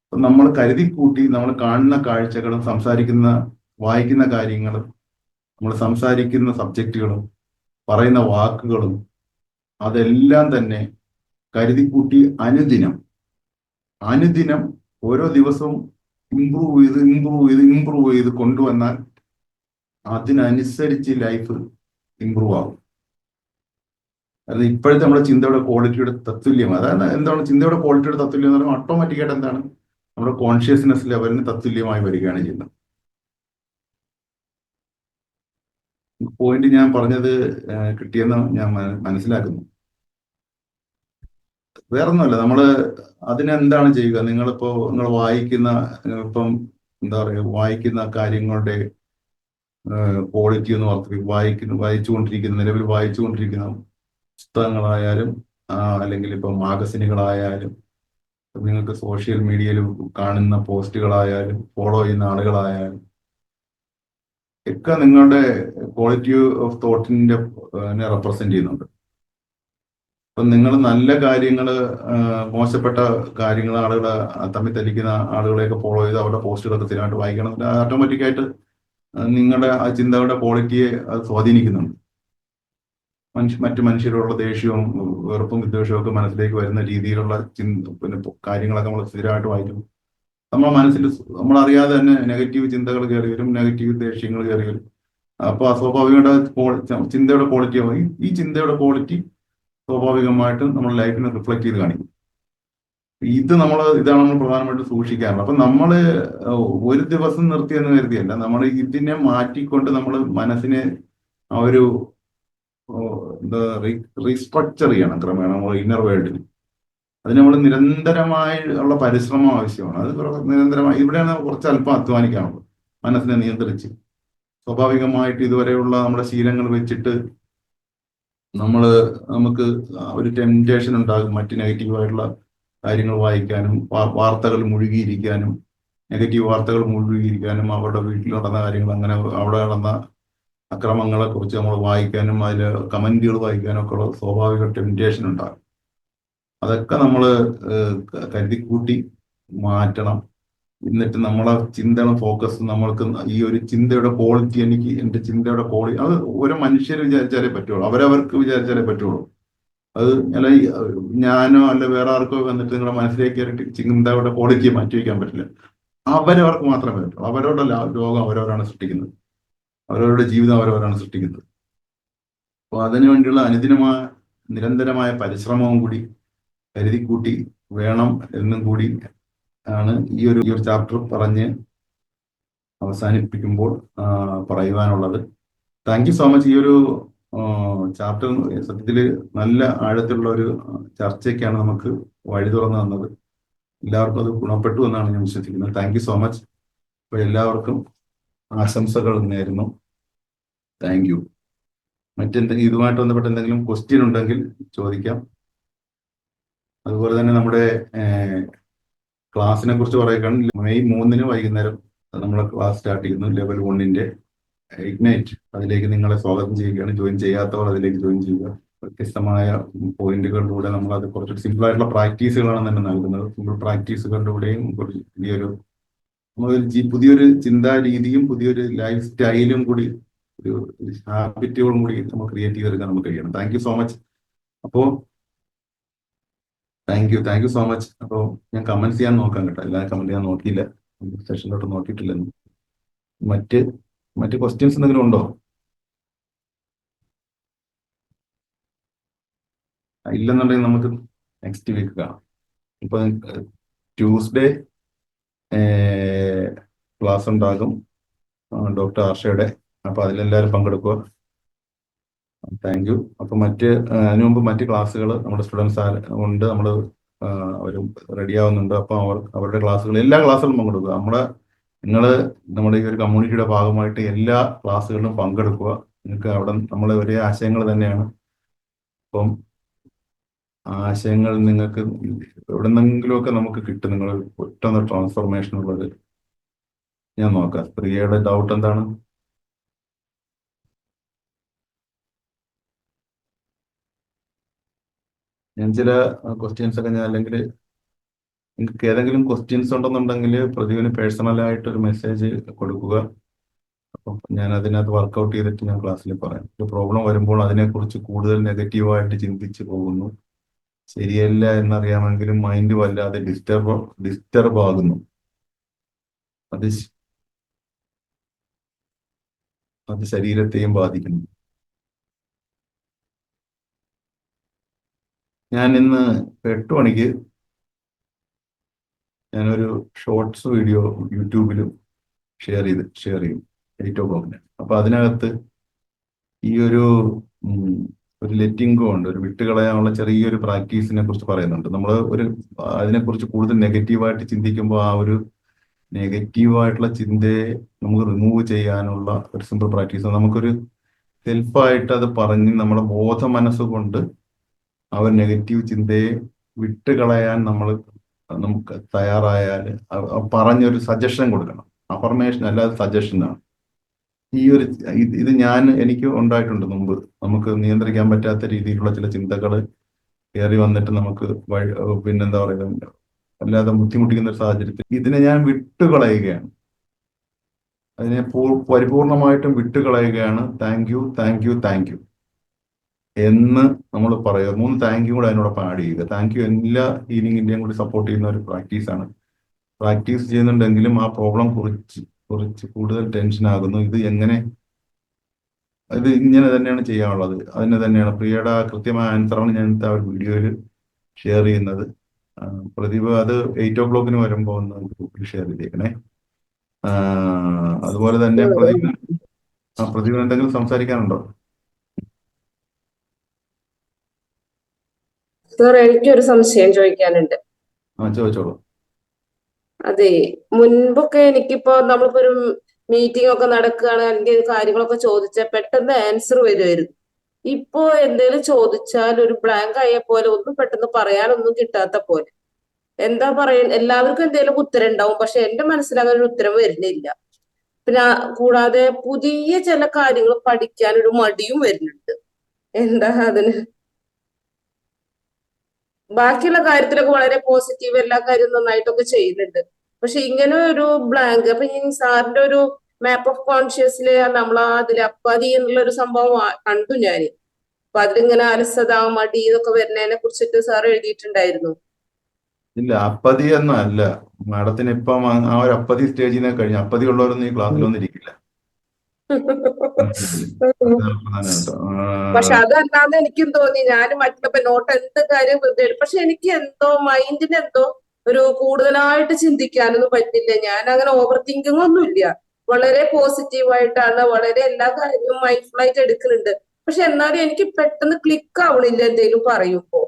അപ്പം നമ്മൾ കരുതിക്കൂട്ടി നമ്മൾ കാണുന്ന കാഴ്ചകളും വായിക്കുന്ന കാര്യങ്ങളും നമ്മൾ സംസാരിക്കുന്ന സബ്ജക്റ്റുകളും പറയുന്ന വാക്കുകളും അതെല്ലാം തന്നെ കരുതിക്കൂട്ടി അനുദിനം ഓരോ ദിവസവും ഇമ്പ്രൂവ് ചെയ്ത് കൊണ്ടുവന്നാൽ അതിനനുസരിച്ച് ലൈഫ് ഇമ്പ്രൂവ് ആകും. അതായത് ഇപ്പോഴത്തെ നമ്മുടെ ചിന്തയുടെ ക്വാളിറ്റിയുടെ തത്തുല്യം, അതാണ് എന്താണ് ചിന്തയുടെ ക്വാളിറ്റിയുടെ തത്തുല്യം എന്ന് പറയുമ്പോൾ ഓട്ടോമാറ്റിക്കായിട്ട് എന്താണ് നമ്മുടെ കോൺഷ്യസ്നെസ് ലെവലിന് തത്തുല്യമായി വരികയാണ് ചെയ്യുന്നത്. പോയിന്റ് ഞാൻ പറഞ്ഞത് കിട്ടിയെന്ന് ഞാൻ മനസ്സിലാക്കുന്നു. വേറൊന്നുമല്ല, നമ്മള് അതിനെന്താണ് ചെയ്യുക, നിങ്ങൾ വായിക്കുന്ന ഇപ്പം എന്താ പറയുക, വായിക്കുന്ന കാര്യങ്ങളുടെ ക്വാളിറ്റി ഒന്ന് വർദ്ധിപ്പിക്കും. നിലവിൽ വായിച്ചുകൊണ്ടിരിക്കുന്ന പുസ്തകങ്ങളായാലും അല്ലെങ്കിൽ ഇപ്പം മാഗസിനുകളായാലും നിങ്ങൾക്ക് സോഷ്യൽ മീഡിയയിൽ കാണുന്ന പോസ്റ്റുകളായാലും ഫോളോ ചെയ്യുന്ന ആളുകളായാലും ഒക്കെ നിങ്ങളുടെ ക്വാളിറ്റി ഓഫ് തോട്ടിനെ റെപ്രസെന്റ് ചെയ്യുന്നുണ്ട്. അപ്പം നിങ്ങൾ നല്ല കാര്യങ്ങൾ, മോശപ്പെട്ട കാര്യങ്ങൾ, ആളുകളെ തമ്മിൽ തല്ലിക്കുന്ന ആളുകളെയൊക്കെ ഫോളോ ചെയ്ത് അവരുടെ പോസ്റ്റുകളൊക്കെ സ്ഥിരമായിട്ട് വായിക്കണം. ഓട്ടോമാറ്റിക്കായിട്ട് നിങ്ങളുടെ ആ ചിന്തകളുടെ ക്വാളിറ്റിയെ അത് സ്വാധീനിക്കുന്നുണ്ട്. മറ്റു മനുഷ്യരോടുള്ള ദേഷ്യവും വെറുപ്പും വിദ്വേഷവും ഒക്കെ മനസ്സിലേക്ക് വരുന്ന രീതിയിലുള്ള കാര്യങ്ങളൊക്കെ നമ്മൾ സ്ഥിരമായിട്ട് വായിക്കും. നമ്മുടെ മനസ്സിൽ നമ്മളറിയാതെ തന്നെ നെഗറ്റീവ് ചിന്തകൾ കയറി വരും, നെഗറ്റീവ് ദേഷ്യങ്ങൾ കയറി വരും. അപ്പോൾ സ്വാഭാവികമായിട്ട് ചിന്തയുടെ ക്വാളിറ്റി ആവും. ഈ ചിന്തയുടെ ക്വാളിറ്റി സ്വാഭാവികമായിട്ടും നമ്മുടെ ലൈഫിനെ റിഫ്ലക്ട് ചെയ്ത് കാണിക്കും. ഇതാണ് നമ്മൾ പ്രധാനമായിട്ടും സൂക്ഷിക്കാറുള്ളത്. അപ്പൊ നമ്മൾ ഒരു ദിവസം നിർത്തിയെന്ന് കരുതിയല്ല, നമ്മൾ ഇതിനെ മാറ്റിക്കൊണ്ട് നമ്മൾ മനസ്സിനെ ആ ഒരു റീസ്ട്രക്ചർ ചെയ്യണം ക്രമേണ നമ്മുടെ ഇന്നർ വേൾഡിന്. അതിന് നമ്മൾ നിരന്തരമായി ഉള്ള പരിശ്രമം ആവശ്യമാണ്. അത് നിരന്തരമായി ഇവിടെയാണ് കുറച്ച് അല്പം അധ്വാനിക്കാനുള്ളത്, മനസ്സിനെ നിയന്ത്രിച്ച്. സ്വാഭാവികമായിട്ട് ഇതുവരെയുള്ള നമ്മുടെ ശീലങ്ങൾ വെച്ചിട്ട് നമുക്ക് ഒരു ടെംപ്റ്റേഷൻ ഉണ്ടാകും മറ്റ് നെഗറ്റീവായിട്ടുള്ള കാര്യങ്ങൾ വായിക്കാനും, വാർത്തകൾ മുഴുകിയിരിക്കാനും, നെഗറ്റീവ് വാർത്തകൾ മുഴുകിയിരിക്കാനും, അവരുടെ വീട്ടിൽ നടന്ന കാര്യങ്ങൾ, അങ്ങനെ അവിടെ നടന്ന അക്രമങ്ങളെ കുറിച്ച് നമ്മൾ വായിക്കാനും അതിൽ കമന്റുകൾ വായിക്കാനും ഒക്കെ ഉള്ള സ്വാഭാവിക ടെംപ്റ്റേഷൻ ഉണ്ടാകും. അതൊക്കെ നമ്മൾ കരുതിക്കൂട്ടി മാറ്റണം. എന്നിട്ട് നമ്മളെ ചിന്തയുടെ ഫോക്കസ് നമ്മൾക്ക് ഈ ഒരു ചിന്തയുടെ ക്വാളിറ്റി, എൻ്റെ ചിന്തയുടെ ക്വാളിറ്റി അത് ഓരോ മനുഷ്യർ വിചാരിച്ചാലേ പറ്റുള്ളൂ, അവരവർക്ക് വിചാരിച്ചാലേ പറ്റുള്ളൂ. അത് അല്ല ഞാനോ അല്ല വേറെ ആർക്കോ വന്നിട്ട് നിങ്ങളുടെ മനസ്സിലേക്ക് ചിന്തയുടെ ക്വാളിറ്റിയെ മാറ്റി വയ്ക്കാൻ പറ്റില്ല. അവരവർക്ക് മാത്രമേ പറ്റുള്ളൂ. അവരവരുടെ ലോകം അവരവരാണ് സൃഷ്ടിക്കുന്നത്, അവരവരുടെ ജീവിതം അവരവരാണ് സൃഷ്ടിക്കുന്നത്. അപ്പോൾ അതിനുവേണ്ടിയുള്ള നിരന്തരമായ പരിശ്രമവും കൂടി കരുതിക്കൂട്ടി വേണം എന്നും കൂടി ആണ് ഈ ഒരു ചാപ്റ്റർ പറഞ്ഞ് അവസാനിപ്പിക്കുമ്പോൾ പറയുവാനുള്ളത്. Thank you so much. ഈ ഒരു ചാപ്റ്റർ സത്യത്തിൽ നല്ല ആഴത്തിലുള്ള ഒരു ചർച്ചയ്ക്കാണ് നമുക്ക് വഴി തുറന്നു തന്നത്. എല്ലാവർക്കും അത് ഗുണപ്പെട്ടു എന്നാണ് ഞാൻ വിശ്വസിക്കുന്നത്. Thank you so much. അപ്പോൾ എല്ലാവർക്കും ആശംസകൾ നേരുന്നു. Thank you. മറ്റെന്തെങ്കിലും ഇതുമായിട്ട് ബന്ധപ്പെട്ട് എന്തെങ്കിലും ക്വസ്റ്റ്യൻ ഉണ്ടെങ്കിൽ ചോദിക്കാം. അതുപോലെ തന്നെ നമ്മുടെ ക്ലാസ്സിനെ കുറിച്ച് പറയുകയാണ്. മെയ് 3 വൈകുന്നേരം നമ്മളെ ക്ലാസ് സ്റ്റാർട്ട് ചെയ്യുന്നു. Level 1 ignite. അതിലേക്ക് നിങ്ങളെ സ്വാഗതം ചെയ്യുകയാണ്. ജോയിൻ ചെയ്യാത്തവർ അതിലേക്ക് ജോയിൻ ചെയ്യുക. വ്യത്യസ്തമായ പോയിന്റുകളിലൂടെ നമ്മൾ അത് കുറച്ച് സിമ്പിൾ ആയിട്ടുള്ള പ്രാക്ടീസുകളാണ് തന്നെ നൽകുന്നത്. സിമ്പിൾ പ്രാക്ടീസുകളിലൂടെയും പുതിയൊരു ചിന്താ രീതിയും പുതിയൊരു ലൈഫ് സ്റ്റൈലും കൂടി ഒരു ഹാബിറ്റുകളും കൂടി നമ്മൾ ക്രിയേറ്റ് ചെയ്തെടുക്കാൻ നമുക്ക് കഴിയണം. Thank you so much. അപ്പോൾ താങ്ക് യു സോ മച്ച്. അപ്പോൾ ഞാൻ കമന്റ് ചെയ്യാൻ നോക്കാം കേട്ടോ. എല്ലാം കമന്റ് ചെയ്യാൻ നോക്കിയില്ല, സെഷനിലോട്ട് നോക്കിയിട്ടില്ലെന്ന്. മറ്റ് ക്വസ്റ്റ്യൻസ് എന്തെങ്കിലും ഉണ്ടോ? ഇല്ലെന്നുണ്ടെങ്കിൽ നമുക്ക് നെക്സ്റ്റ് വീക്ക് കാണാം. ഇപ്പൊ ട്യൂസ്ഡേ ക്ലാസ് ഉണ്ടാകും ഡോക്ടർ ആർഷയുടെ. അപ്പൊ അതിലെല്ലാവരും പങ്കെടുക്കുക. Thank you. അപ്പൊ അതിനു മുമ്പ് മറ്റ് ക്ലാസ്സുകൾ നമ്മുടെ സ്റ്റുഡൻസ് ഉണ്ട്, അവർ റെഡി ആവുന്നുണ്ട്. അപ്പൊ അവരുടെ ക്ലാസ്സുകൾ എല്ലാ ക്ലാസ്സുകളും പങ്കെടുക്കുക. നമ്മുടെ നിങ്ങൾ നമ്മുടെ ഈ ഒരു കമ്മ്യൂണിറ്റിയുടെ ഭാഗമായിട്ട് എല്ലാ ക്ലാസ്സുകളിലും പങ്കെടുക്കുക. നിങ്ങൾക്ക് അവിടെ നമ്മളെ ഒരേ ആശയങ്ങൾ തന്നെയാണ്. അപ്പം ആശയങ്ങൾ നിങ്ങൾക്ക് എവിടെ നിന്നെങ്കിലുമൊക്കെ നമുക്ക് കിട്ടും. നിങ്ങൾ പെട്ടെന്ന് ട്രാൻസ്ഫോർമേഷൻ ഉള്ളത് ഞാൻ നോക്കാം. പ്രിയയുടെ ഡൗട്ട് എന്താണ്? ഞാൻ ചില ക്വസ്റ്റ്യൻസ് ഒക്കെ ഞാൻ അല്ലെങ്കിൽ നിങ്ങൾക്ക് ഏതെങ്കിലും ക്വസ്റ്റ്യൻസ് ഉണ്ടെന്നുണ്ടെങ്കിൽ പ്രതിവിന് പേഴ്സണലായിട്ട് ഒരു മെസ്സേജ് കൊടുക്കുക. അപ്പം ഞാൻ അതിനകത്ത് വർക്കൗട്ട് ചെയ്തിട്ട് ഞാൻ ക്ലാസ്സിൽ പറയാം. ഒരു പ്രോബ്ലം വരുമ്പോൾ അതിനെക്കുറിച്ച് കൂടുതൽ നെഗറ്റീവായിട്ട് ചിന്തിച്ച് പോകുന്നു. ശരിയല്ല എന്നറിയാമെങ്കിലും മൈൻഡ് വല്ലാതെ ഡിസ്റ്റർബ് ആകുന്നു. അത് അത് ശരീരത്തെയും ബാധിക്കുന്നു. ഞാൻ ഇന്ന് 8 മണിക്ക് ഞാനൊരു ഷോർട്സ് വീഡിയോ യൂട്യൂബിലും ഷെയർ ചെയ്യും 8 o'clock. അപ്പൊ അതിനകത്ത് ഈ ഒരു ലെറ്റിംഗ് ഗോ ഉണ്ട്, ഒരു വിട്ടുകളയാനുള്ള ചെറിയൊരു പ്രാക്ടീസിനെ കുറിച്ച് പറയുന്നുണ്ട്. നമ്മൾ അതിനെക്കുറിച്ച് കൂടുതൽ നെഗറ്റീവായിട്ട് ചിന്തിക്കുമ്പോൾ ആ ഒരു നെഗറ്റീവായിട്ടുള്ള ചിന്തയെ നമുക്ക് റിമൂവ് ചെയ്യാനുള്ള ഒരു സിമ്പിൾ പ്രാക്ടീസ്. നമുക്കൊരു സെൽഫായിട്ട് അത് പറഞ്ഞ് നമ്മുടെ ബോധ മനസ്സുകൊണ്ട് ആ ഒരു നെഗറ്റീവ് ചിന്തയെ വിട്ടുകളയാൻ നമുക്ക് തയ്യാറായാൽ പറഞ്ഞൊരു സജഷൻ കൊടുക്കണം. അഫർമേഷൻ അല്ലാതെ സജഷനാണ്. ഇത് എനിക്ക് ഉണ്ടായിട്ടുണ്ട് മുമ്പ്. നമുക്ക് നിയന്ത്രിക്കാൻ പറ്റാത്ത രീതിയിലുള്ള ചില ചിന്തകൾ കയറി വന്നിട്ട് നമുക്ക് പിന്നെന്താ പറയുക, അല്ലാതെ ബുദ്ധിമുട്ടിക്കുന്ന ഒരു സാഹചര്യത്തിൽ ഇതിനെ ഞാൻ വിട്ടുകളയുകയാണ്. അതിനെ പരിപൂർണമായിട്ടും വിട്ടുകളയുകയാണ്. താങ്ക് യു എന്ന് നമ്മൾ പറയുക. 3 താങ്ക് യു കൂടെ അതിനോടൊപ്പം ആഡ് ചെയ്യുക. താങ്ക് യു എല്ലാ ഹീലിംഗിന്റെയും കൂടി സപ്പോർട്ട് ചെയ്യുന്ന ഒരു പ്രാക്ടീസാണ്. പ്രാക്ടീസ് ചെയ്യുന്നുണ്ടെങ്കിലും ആ പ്രോബ്ലം കുറിച്ച് കൂടുതൽ ടെൻഷൻ ആകുന്നു. ഇത് ഇങ്ങനെ തന്നെയാണ് ചെയ്യാനുള്ളത്. അതിന് തന്നെയാണ് പ്രിയയുടെ കൃത്യമായ ആൻസറാണ് ഞാൻ ആ ഒരു വീഡിയോയിൽ ഷെയർ ചെയ്യുന്നത്. പ്രതിഭ അത് 8 o'clock വരുമ്പോൾ ഒന്ന് ഗ്രൂപ്പിൽ ഷെയർ ചെയ്തേക്കണേ. അതുപോലെ തന്നെ പ്രതിഭ എന്തെങ്കിലും സംസാരിക്കാനുണ്ടോ? സാർ എനിക്കൊരു സംശയം ചോദിക്കാനുണ്ട്. ചോദിച്ചോളൂ. അതെ, മുൻപൊക്കെ നമ്മളിപ്പോ ഒരു മീറ്റിംഗ് ഒക്കെ നടക്കുകയാണ്, അല്ലെങ്കിൽ കാര്യങ്ങളൊക്കെ ചോദിച്ചാൽ പെട്ടെന്ന് ആൻസർ വരുമായിരുന്നു. ഇപ്പോ എന്തെങ്കിലും ചോദിച്ചാൽ ഒരു ബ്ലാങ്ക് ആയ പോലെ, ഒന്നും പെട്ടെന്ന് പറയാനൊന്നും കിട്ടാത്ത പോലെ. എന്താ പറയുക, എല്ലാവർക്കും എന്തെങ്കിലും ഉത്തരം ഉണ്ടാവും, പക്ഷെ എന്റെ മനസ്സിൽ അങ്ങനെ ഒരു ഉത്തരം വരുന്നില്ല. പിന്നെ കൂടാതെ പുതിയ ചില കാര്യങ്ങൾ പഠിക്കാൻ ഒരു മടിയും വരുന്നുണ്ട്. എന്താ അതിന്? ബാക്കിയുള്ള കാര്യത്തിലൊക്കെ വളരെ പോസിറ്റീവ്, എല്ലാ കാര്യവും നന്നായിട്ടൊക്കെ ചെയ്യുന്നുണ്ട്. പക്ഷെ ഇങ്ങനെ ഒരു ബ്ലാങ്ക്, അപ്പൊ ഈ സാറിന്റെ ഒരു മാപ്പ് ഓഫ് കോൺഷ്യസില് നമ്മൾ അതിൽ അപ്പാതി എന്നുള്ള ഒരു സംഭവം കണ്ടു ഞാന്. അപ്പൊ അതിലിങ്ങനെ അലസത, മടി ഇതൊക്കെ വരുന്നതിനെ കുറിച്ചിട്ട് സാർ എഴുതിയിട്ടുണ്ടായിരുന്നു. ഇല്ല, അപ്പതി എന്നല്ല മാഡത്തിന്. ഇപ്പം ആ ഒരു അപ്പതി സ്റ്റേജിൽ നിന്ന് കഴിഞ്ഞു. അപ്പതി ഉള്ളവരൊന്നും ഈ ക്ലാസ്സിലൊന്നും ഇരിക്കില്ല. പക്ഷെ അതല്ലാതെ എനിക്കും തോന്നി, ഞാൻ മറ്റുള്ള നോട്ട് എന്ത് കാര്യം വെറുതെ, പക്ഷെ എനിക്ക് എന്തോ മൈൻഡിന് എന്തോ ഒരു കൂടുതലായിട്ട് ചിന്തിക്കാനൊന്നും പറ്റില്ല. ഞാൻ അങ്ങനെ ഓവർ തിങ്കിങ് ഒന്നും ഇല്ല. വളരെ പോസിറ്റീവായിട്ടാണ് വളരെ എല്ലാ കാര്യവും മൈൻഡ്ഫുൾ ആയിട്ട് എടുക്കുന്നുണ്ട്. പക്ഷെ എന്നാലും എനിക്ക് പെട്ടെന്ന് ക്ലിക്ക് ആവണില്ല എന്തെങ്കിലും പറയുമ്പോ.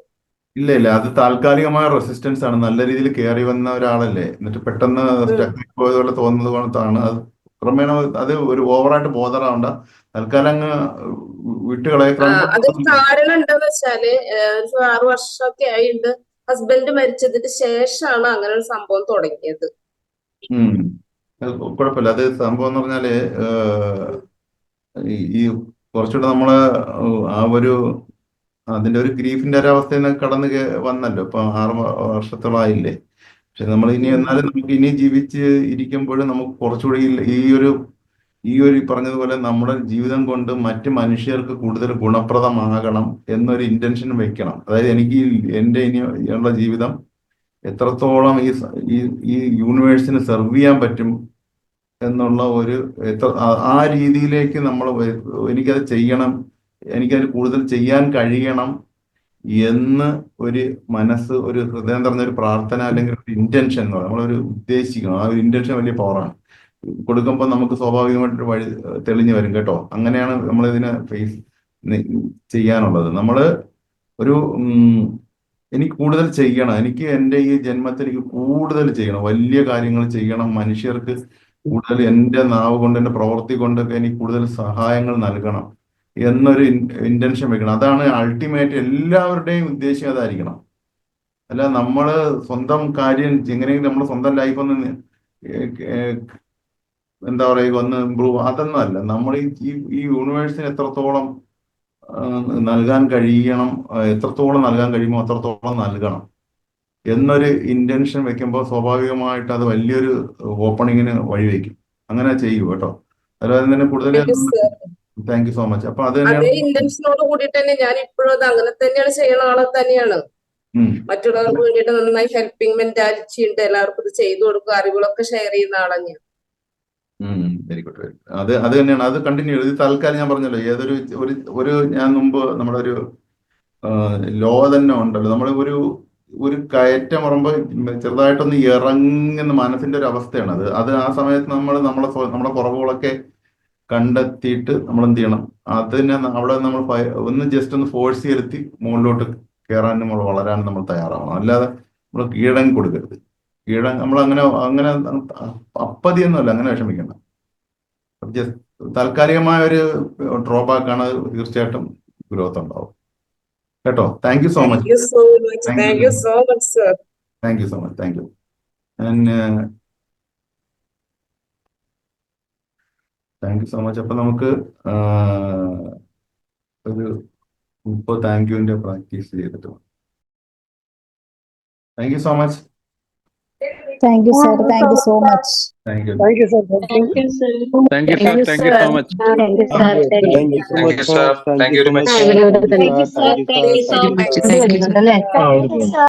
ഇല്ല, അത് താൽക്കാലികമായ റെസിസ്റ്റൻസ് ആണ്. നല്ല രീതിയിൽ കയറി വന്ന ഒരാളല്ലേ, എന്നിട്ട് പെട്ടെന്ന് സ്റ്റക്ക് പോയതുപോലെ തോന്നുന്നത് കൊണ്ടാണ്. അത് ക്രമേണ അത് ഒരു ഓവറായിട്ട് ബോധറാവണ്ട. തൽക്കാലം അങ്ങ് വിട്ടുകളയ. അതിന് കാരണം എന്താന്ന് വെച്ചാല്, ഒരു 6 വർഷമൊക്കെ ആയിട്ട് ഹസ്ബൻഡ് മരിച്ചതിന് ശേഷമാണ് അങ്ങനെ ഒരു സംഭവം തുടങ്ങിയത്. കുഴപ്പമില്ല. അത് സംഭവം എന്ന് പറഞ്ഞാല് ഈ കുറച്ചുകൂടെ നമ്മള് അതിന്റെ ഒരു ഗ്രീഫിന്റെ ഒരവസ്ഥയിൽ നിന്ന് കടന്ന് വന്നല്ലോ. ഇപ്പൊ 6 വർഷത്തോളായില്ലേ. പക്ഷെ നമ്മൾ എന്നാലും നമുക്ക് ഇനി ജീവിച്ച് ഇരിക്കുമ്പോഴും നമുക്ക് കുറച്ചുകൂടി ഈ ഒരു പറഞ്ഞതുപോലെ നമ്മുടെ ജീവിതം കൊണ്ട് മറ്റ് മനുഷ്യർക്ക് കൂടുതൽ ഗുണപ്രദമാകണം എന്നൊരു ഇന്റൻഷൻ വെക്കണം. അതായത് എനിക്ക് എൻ്റെ ഇനിയുള്ള ജീവിതം എത്രത്തോളം ഈ യൂണിവേഴ്സിന് സെർവ് ചെയ്യാൻ പറ്റും എന്നുള്ള ആ രീതിയിലേക്ക് എനിക്കത് ചെയ്യണം, എനിക്കത് കൂടുതൽ ചെയ്യാൻ കഴിയണം എന്ന് ഒരു ഒരു ഹൃദയം നിറഞ്ഞൊരു പ്രാർത്ഥന അല്ലെങ്കിൽ ഒരു ഇന്റൻഷൻ എന്ന് പറയും. നമ്മളൊരു ഉദ്ദേശിക്കണം. ആ ഒരു ഇന്റൻഷൻ വലിയ പവറാണ്. കൊടുക്കുമ്പോൾ നമുക്ക് സ്വാഭാവികമായിട്ടൊരു വഴി തെളിഞ്ഞു വരും കേട്ടോ. അങ്ങനെയാണ് നമ്മളിതിനെ ഫേസ് ചെയ്യാനുള്ളത്. എനിക്ക് കൂടുതൽ ചെയ്യണം. എനിക്ക് എൻ്റെ ഈ ജന്മത്തിൽ എനിക്ക് കൂടുതൽ ചെയ്യണം, വലിയ കാര്യങ്ങൾ ചെയ്യണം, മനുഷ്യർക്ക് കൂടുതൽ എൻ്റെ നാവ് കൊണ്ട് എൻ്റെ പ്രവൃത്തി കൊണ്ടൊക്കെ എനിക്ക് കൂടുതൽ സഹായങ്ങൾ നൽകണം എന്നൊരു ഇന്റൻഷൻ വെക്കണം. അതാണ് അൾട്ടിമേറ്റ് എല്ലാവരുടെയും ഉദ്ദേശം, അതായിരിക്കണം. അല്ല നമ്മള് സ്വന്തം കാര്യം എങ്ങനെയെങ്കിലും നമ്മുടെ സ്വന്തം ലൈഫ് ഒന്ന് എന്താ പറയുക ഒന്ന് ഇമ്പ്രൂവ്, അതൊന്നും അല്ല. നമ്മൾ ഈ യൂണിവേഴ്സിന് എത്രത്തോളം നൽകാൻ കഴിയണം, എത്രത്തോളം നൽകാൻ കഴിയുമോ അത്രത്തോളം നൽകണം എന്നൊരു ഇന്റൻഷൻ വെക്കുമ്പോൾ സ്വാഭാവികമായിട്ട് അത് വലിയൊരു ഓപ്പണിങ്ങിന് വഴിവെക്കും. അങ്ങനെ ചെയ്യൂ കേട്ടോ. അതായത് തന്നെ കൂടുതൽ താങ്ക് യു സോ മച്ച്. അപ്പൊ അത് അതേ തന്നെയാണ്. ഇന്റൻഷനോട് കൂടിയിട്ട് തന്നെ ഞാൻ ഇപ്പോഴും അത് അങ്ങനെ തന്നെയാണ് ചെയ്യുന്ന ആളെ തന്നെയാണ്. മറ്റുള്ളവർക്ക് വേണ്ടിയിട്ട് നന്നായി ഹെൽപ്പിംഗ് മെന്റാലിറ്റി ഉണ്ട്. എല്ലാവർക്കും ഇത് ചെയ്തു കൊടുക്കുക, അറിവുകളൊക്കെ ഷെയർ ചെയ്യുന്ന ആളാണ് ഞാൻ. Very good, very good. അത് തന്നെയാണ്, അത് കണ്ടിന്യൂ. ഇത് തൽക്കാലം ഞാൻ പറഞ്ഞല്ലോ, ഏതൊരു ഒരു ഞാൻ മുമ്പ് നമ്മുടെ ഒരു ലോ തന്നെ ഉണ്ടല്ലോ, നമ്മൾ ഒരു കയറ്റം പറയുമ്പോൾ ചെറുതായിട്ടൊന്ന് ഇറങ്ങുന്ന മനസ്സിന്റെ ഒരു അവസ്ഥയാണ് അത്. ആ സമയത്ത് നമ്മുടെ കുറവുകളൊക്കെ കണ്ടെത്തിയിട്ട് നമ്മൾ എന്ത് ചെയ്യണം, അതിനെ അവിടെ നമ്മൾ ഒന്ന് ജസ്റ്റ് ഒന്ന് ഫോഴ്സ് ചെയ്തെത്തി മുകളിലോട്ട് കയറാൻ നമ്മൾ വളരാൻ നമ്മൾ തയ്യാറാവണം. അല്ലാതെ നമ്മൾ കീഴടങ്ങി കൊടുക്കരുത്. നമ്മൾ അങ്ങനെ അപ്പതിയൊന്നുമല്ല, അങ്ങനെ വിഷമിക്കണം. താൽക്കാലികമായ ഒരു ഡ്രോബാക്ക് ആണ്, തീർച്ചയായിട്ടും ഗ്രോത്ത് ഉണ്ടാവും കേട്ടോ. Thank you so much. Thank you so much. Thank you so much, sir. Thank you so much. Thank U. Thank you so much. അപ്പൊ നമുക്ക് ഒരു 30 താങ്ക് യുവിന്റെ പ്രാക്ടീസ് ചെയ്തിട്ട് thank you so much. Thank you, sir. Thank you so much. Thank you. Thank you, sir. Thank you, sir. Thank you, sir. Thank you so much. Thank you, sir. Thank you so much, sir. Thank you very much. Thank you, sir. Thank you so much. Thank you, sir.